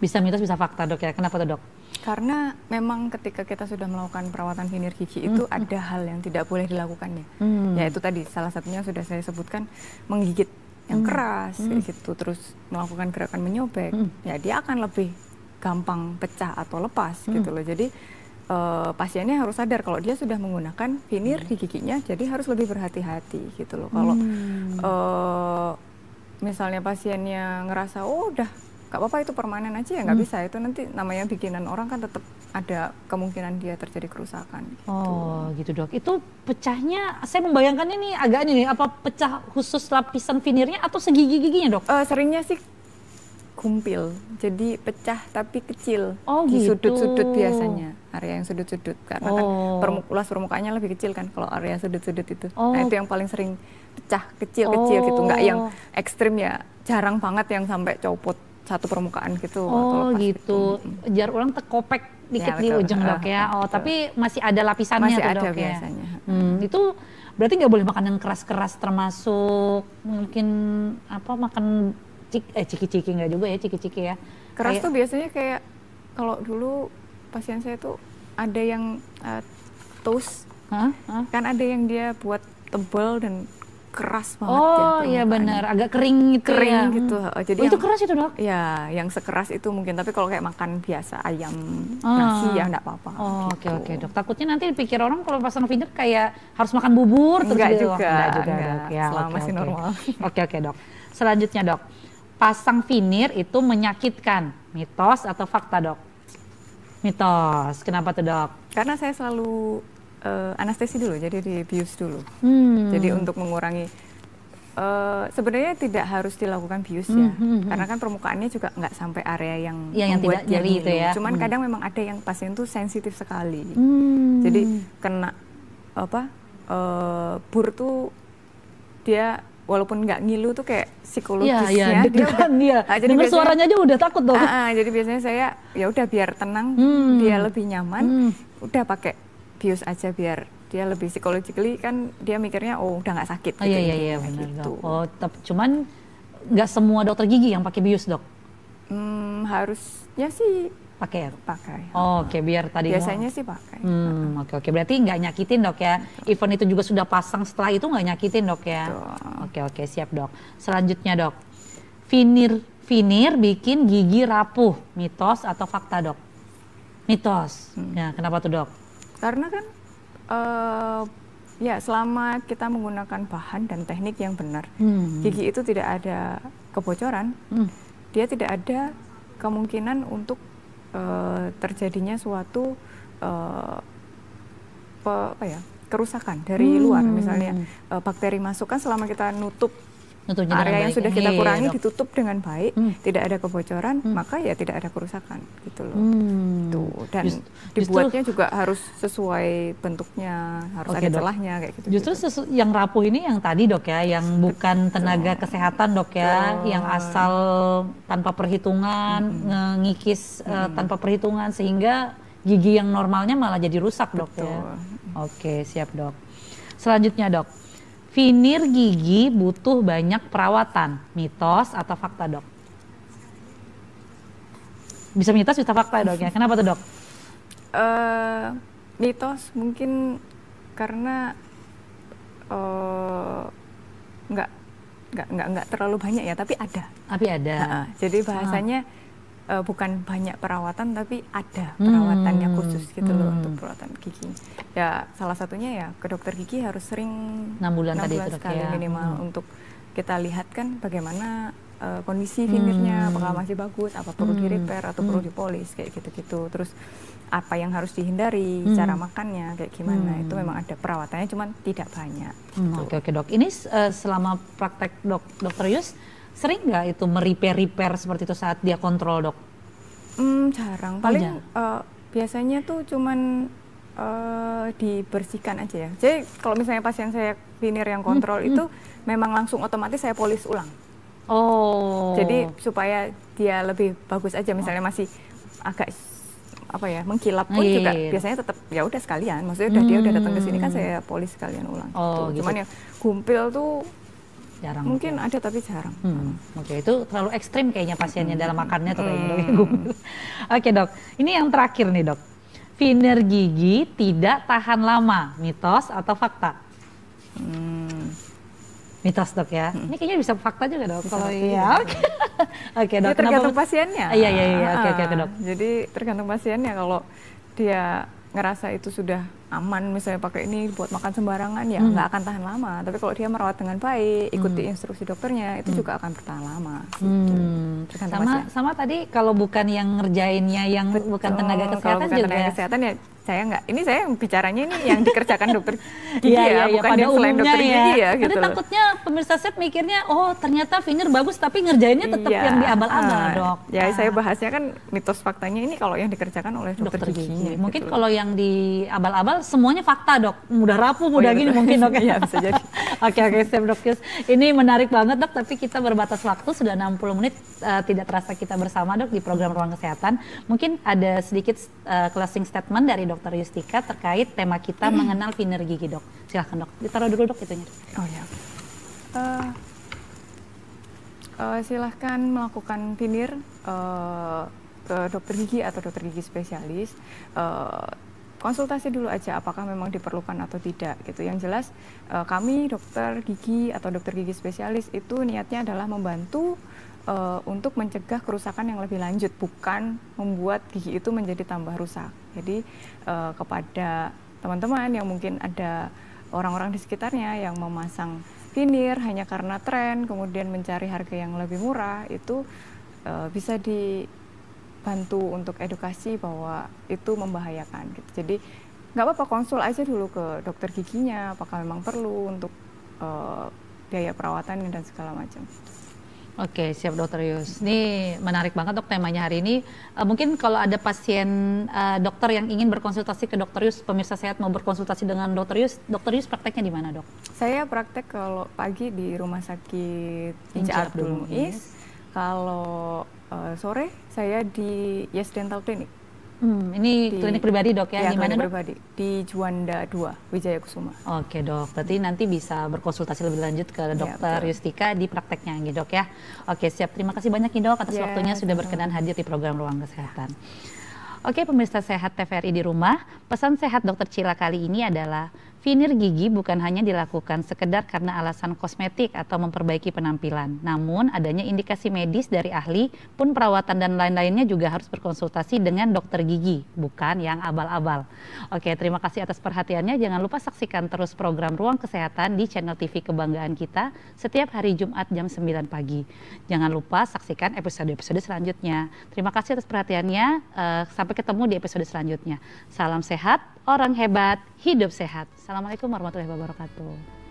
Bisa mitos, bisa fakta, Dok ya. Kenapa tuh, Dok? Karena memang ketika kita sudah melakukan perawatan finir gigi itu ada hal yang tidak boleh dilakukannya. Yaitu tadi salah satunya sudah saya sebutkan, menggigit yang keras kayak gitu, terus melakukan gerakan menyobek. Ya dia akan lebih gampang pecah atau lepas gitu loh. Jadi pasiennya harus sadar kalau dia sudah menggunakan finir di giginya, jadi harus lebih berhati-hati gitu loh. Kalau misalnya pasiennya ngerasa oh udah gak apa-apa itu permanen aja, ya nggak bisa, itu nanti namanya bikinan orang kan tetap ada kemungkinan dia terjadi kerusakan gitu. Oh gitu, Dok. Itu pecahnya, saya membayangkannya nih agak ini, apa pecah khusus lapisan finirnya atau segigi-giginya, Dok? Seringnya sih gumpil, jadi pecah tapi kecil. Oh, di gitu. sudut-sudut biasanya, area yang sudut-sudut, karena kan luas permukaannya lebih kecil kan kalau area sudut-sudut itu. Nah itu yang paling sering pecah kecil-kecil gitu, nggak yang ekstrim ya, jarang banget yang sampai copot satu permukaan gitu. Oh gitu, jar ulang tekopek dikit Ya, di betul. ujung, Dok ya. Oh Betul. tapi masih ada lapisannya Masih tuh, ada Dok ya. biasanya. Itu berarti nggak boleh makan yang keras-keras, termasuk mungkin apa makan ciki-ciki nggak juga ya, ciki-ciki ya. Keras tuh biasanya kayak kalau dulu pasien saya tuh ada yang toast, kan ada yang dia buat tebal dan keras banget. Oh iya benar, agak kering gitu kering ya. gitu. Jadi itu keras itu, Dok? Ya, yang sekeras itu mungkin, tapi kalau kayak makan biasa ayam nasi ya enggak apa-apa. Oh gitu. oke, Dok. Takutnya nanti dipikir orang kalau pasang finir kayak harus makan bubur terus Enggak gitu. juga, Dok. Ya, selama masih normal. Oke, Dok. Selanjutnya, Dok. Pasang finir itu menyakitkan, mitos atau fakta, Dok? Mitos. Kenapa tuh, Dok? Karena saya selalu anestesi dulu, jadi dibius dulu. Jadi untuk mengurangi, sebenarnya tidak harus dilakukan bius ya, karena kan permukaannya juga nggak sampai area yang membuat tidak nyeri itu ya. Cuman kadang memang ada yang pasien tuh sensitif sekali, jadi kena bur tuh dia walaupun nggak ngilu tuh kayak psikologisnya dia udah, jadi dengar suaranya aja udah takut, Dok. Jadi biasanya saya ya udah biar tenang, dia lebih nyaman, udah pakai bius aja biar dia lebih psychologically, kan dia mikirnya oh udah nggak sakit. Iya benar, Dok. Oh cuman nggak semua dokter gigi yang pakai bius, Dok? Harusnya sih pakai. Oke, biar tadi biasanya sih pakai. Oke, berarti nggak nyakitin, Dok ya. Even itu juga sudah pasang, setelah itu nggak nyakitin, Dok ya. Oke, siap, Dok. Selanjutnya, Dok, finir bikin gigi rapuh, mitos atau fakta, Dok? Mitos. Ya, kenapa tuh, Dok? Karena kan ya selama kita menggunakan bahan dan teknik yang benar, gigi itu tidak ada kebocoran, dia tidak ada kemungkinan untuk terjadinya suatu kerusakan dari luar. Misalnya bakteri masuk, kan selama kita nutup area yang sudah kita kurangi, ditutup dengan baik, tidak ada kebocoran, maka ya tidak ada kerusakan gitu loh. Dan dibuatnya juga harus sesuai bentuknya, harus ada celahnya kayak gitu. Justru yang rapuh ini yang tadi, Dok ya, yang bukan tenaga kesehatan, Dok ya, yang asal tanpa perhitungan, ngikis tanpa perhitungan, sehingga gigi yang normalnya malah jadi rusak, Dok ya. Oke, siap, Dok. Selanjutnya, Dok. Finir gigi butuh banyak perawatan, mitos atau fakta, Dok? Bisa mitos, bisa fakta, Dok ya. Kenapa tuh, Dok? Mitos mungkin karena nggak terlalu banyak ya, tapi ada. Jadi bahasanya bukan banyak perawatan, tapi ada perawatannya khusus gitu loh untuk perawatan gigi. Ya salah satunya ya ke dokter gigi harus sering 6 bulan tadi itu, sekali ya. minimal untuk kita lihat kan bagaimana kondisi finirnya, apakah masih bagus, apa perlu di repair atau perlu dipolis kayak gitu-gitu. Terus apa yang harus dihindari, cara makannya kayak gimana, itu memang ada perawatannya, cuman tidak banyak. Oke, Dok. Ini selama praktek Dokter Yus, sering nggak itu merepair seperti itu saat dia kontrol, Dok? Jarang. Paling biasanya tuh cuman dibersihkan aja ya. Jadi kalau misalnya pasien saya finir yang kontrol itu memang langsung otomatis saya polis ulang. Jadi supaya dia lebih bagus aja. Misalnya masih agak mengkilap pun juga biasanya tetap ya udah sekalian. Maksudnya dia udah datang ke sini kan saya polis sekalian ulang. Cuman yang gumpil tuh Jarang. Mungkin ada tapi jarang. Oke, itu terlalu ekstrim kayaknya pasiennya dalam makannya tuh kayaknya dok. Oke dok, ini yang terakhir nih dok. Veneer gigi tidak tahan lama, mitos atau fakta? Mitos dok ya. Ini kayaknya bisa fakta juga dok. Kalau iya, oke. Oke dok. Ya, tergantung pasiennya. Iya. Oke dok. Jadi tergantung pasiennya, kalau dia ngerasa itu sudah aman, misalnya pakai ini buat makan sembarangan, ya nggak akan tahan lama. Tapi kalau dia merawat dengan baik, ikuti instruksi dokternya, itu juga akan bertahan lama. Gitu. Sama tadi kalau bukan yang ngerjainnya, yang bukan tenaga kesehatan kalau bukan juga. tenaga kesehatan ya saya nggak. Ini saya bicaranya ini yang dikerjakan dokter gigi Iya, bukan pada yang selain umumnya dokter gigi ya. Jadi Gitu loh. takutnya pemirsa set mikirnya, oh ternyata veneer bagus tapi ngerjainnya tetap Iya, yang diabal-abal dok. Ya saya bahasnya kan mitos faktanya ini kalau yang dikerjakan oleh dokter gigi. Mungkin gitu. kalau yang diabal-abal semuanya fakta dok, mudah rapuh, mudah gini betul. mungkin dok. Iya, bisa jadi. Oke, siap dok. Ini menarik banget dok, tapi kita berbatas waktu sudah 60 menit, tidak terasa kita bersama dok di program Ruang Kesehatan. Mungkin ada sedikit closing statement dari Dokter Yustika terkait tema kita mengenal veneer gigi dok. Silahkan dok, ditaruh dulu dok itunya. Oh ya. Silahkan melakukan veneer ke dokter gigi atau dokter gigi spesialis. Konsultasi dulu aja apakah memang diperlukan atau tidak gitu. Yang jelas kami dokter gigi atau dokter gigi spesialis itu niatnya adalah membantu untuk mencegah kerusakan yang lebih lanjut, bukan membuat gigi itu menjadi tambah rusak. Jadi kepada teman-teman yang mungkin ada orang-orang di sekitarnya yang memasang veneer hanya karena tren, kemudian mencari harga yang lebih murah, itu bisa dibantu untuk edukasi bahwa itu membahayakan gitu. Jadi nggak apa-apa, konsul aja dulu ke dokter giginya apakah memang perlu untuk biaya perawatannya dan segala macam. Oke, siap dokter Yus. Ini menarik banget dok temanya hari ini. Mungkin kalau ada pasien dokter yang ingin berkonsultasi ke dokter Yus, pemirsa sehat mau berkonsultasi dengan dokter Yus prakteknya di mana dok? Saya praktek kalau pagi di Rumah Sakit Inci Abdul Muiz. Kalau sore saya di Yes Dental Clinic. Ini klinik pribadi dok ya? Di mana dok? Pribadi di Juanda 2, Wijaya Kusuma. Oke dok, berarti nanti bisa berkonsultasi lebih lanjut ke dokter Yustika di prakteknya nih dok ya. Oke siap, terima kasih banyak nih dok atas waktunya sudah berkenan hadir di program Ruang Kesehatan. Oke pemirsa sehat TVRI di rumah, pesan sehat dokter Cila kali ini adalah veneer gigi bukan hanya dilakukan sekedar karena alasan kosmetik atau memperbaiki penampilan. Namun adanya indikasi medis dari ahli pun perawatan dan lain-lainnya juga harus berkonsultasi dengan dokter gigi, bukan yang abal-abal. Oke, terima kasih atas perhatiannya. Jangan lupa saksikan terus program Ruang Kesehatan di channel TV kebanggaan kita setiap hari Jumat jam 9 pagi. Jangan lupa saksikan episode-episode selanjutnya. Terima kasih atas perhatiannya. Sampai ketemu di episode selanjutnya. Salam sehat, orang hebat, hidup sehat. Assalamualaikum warahmatullahi wabarakatuh.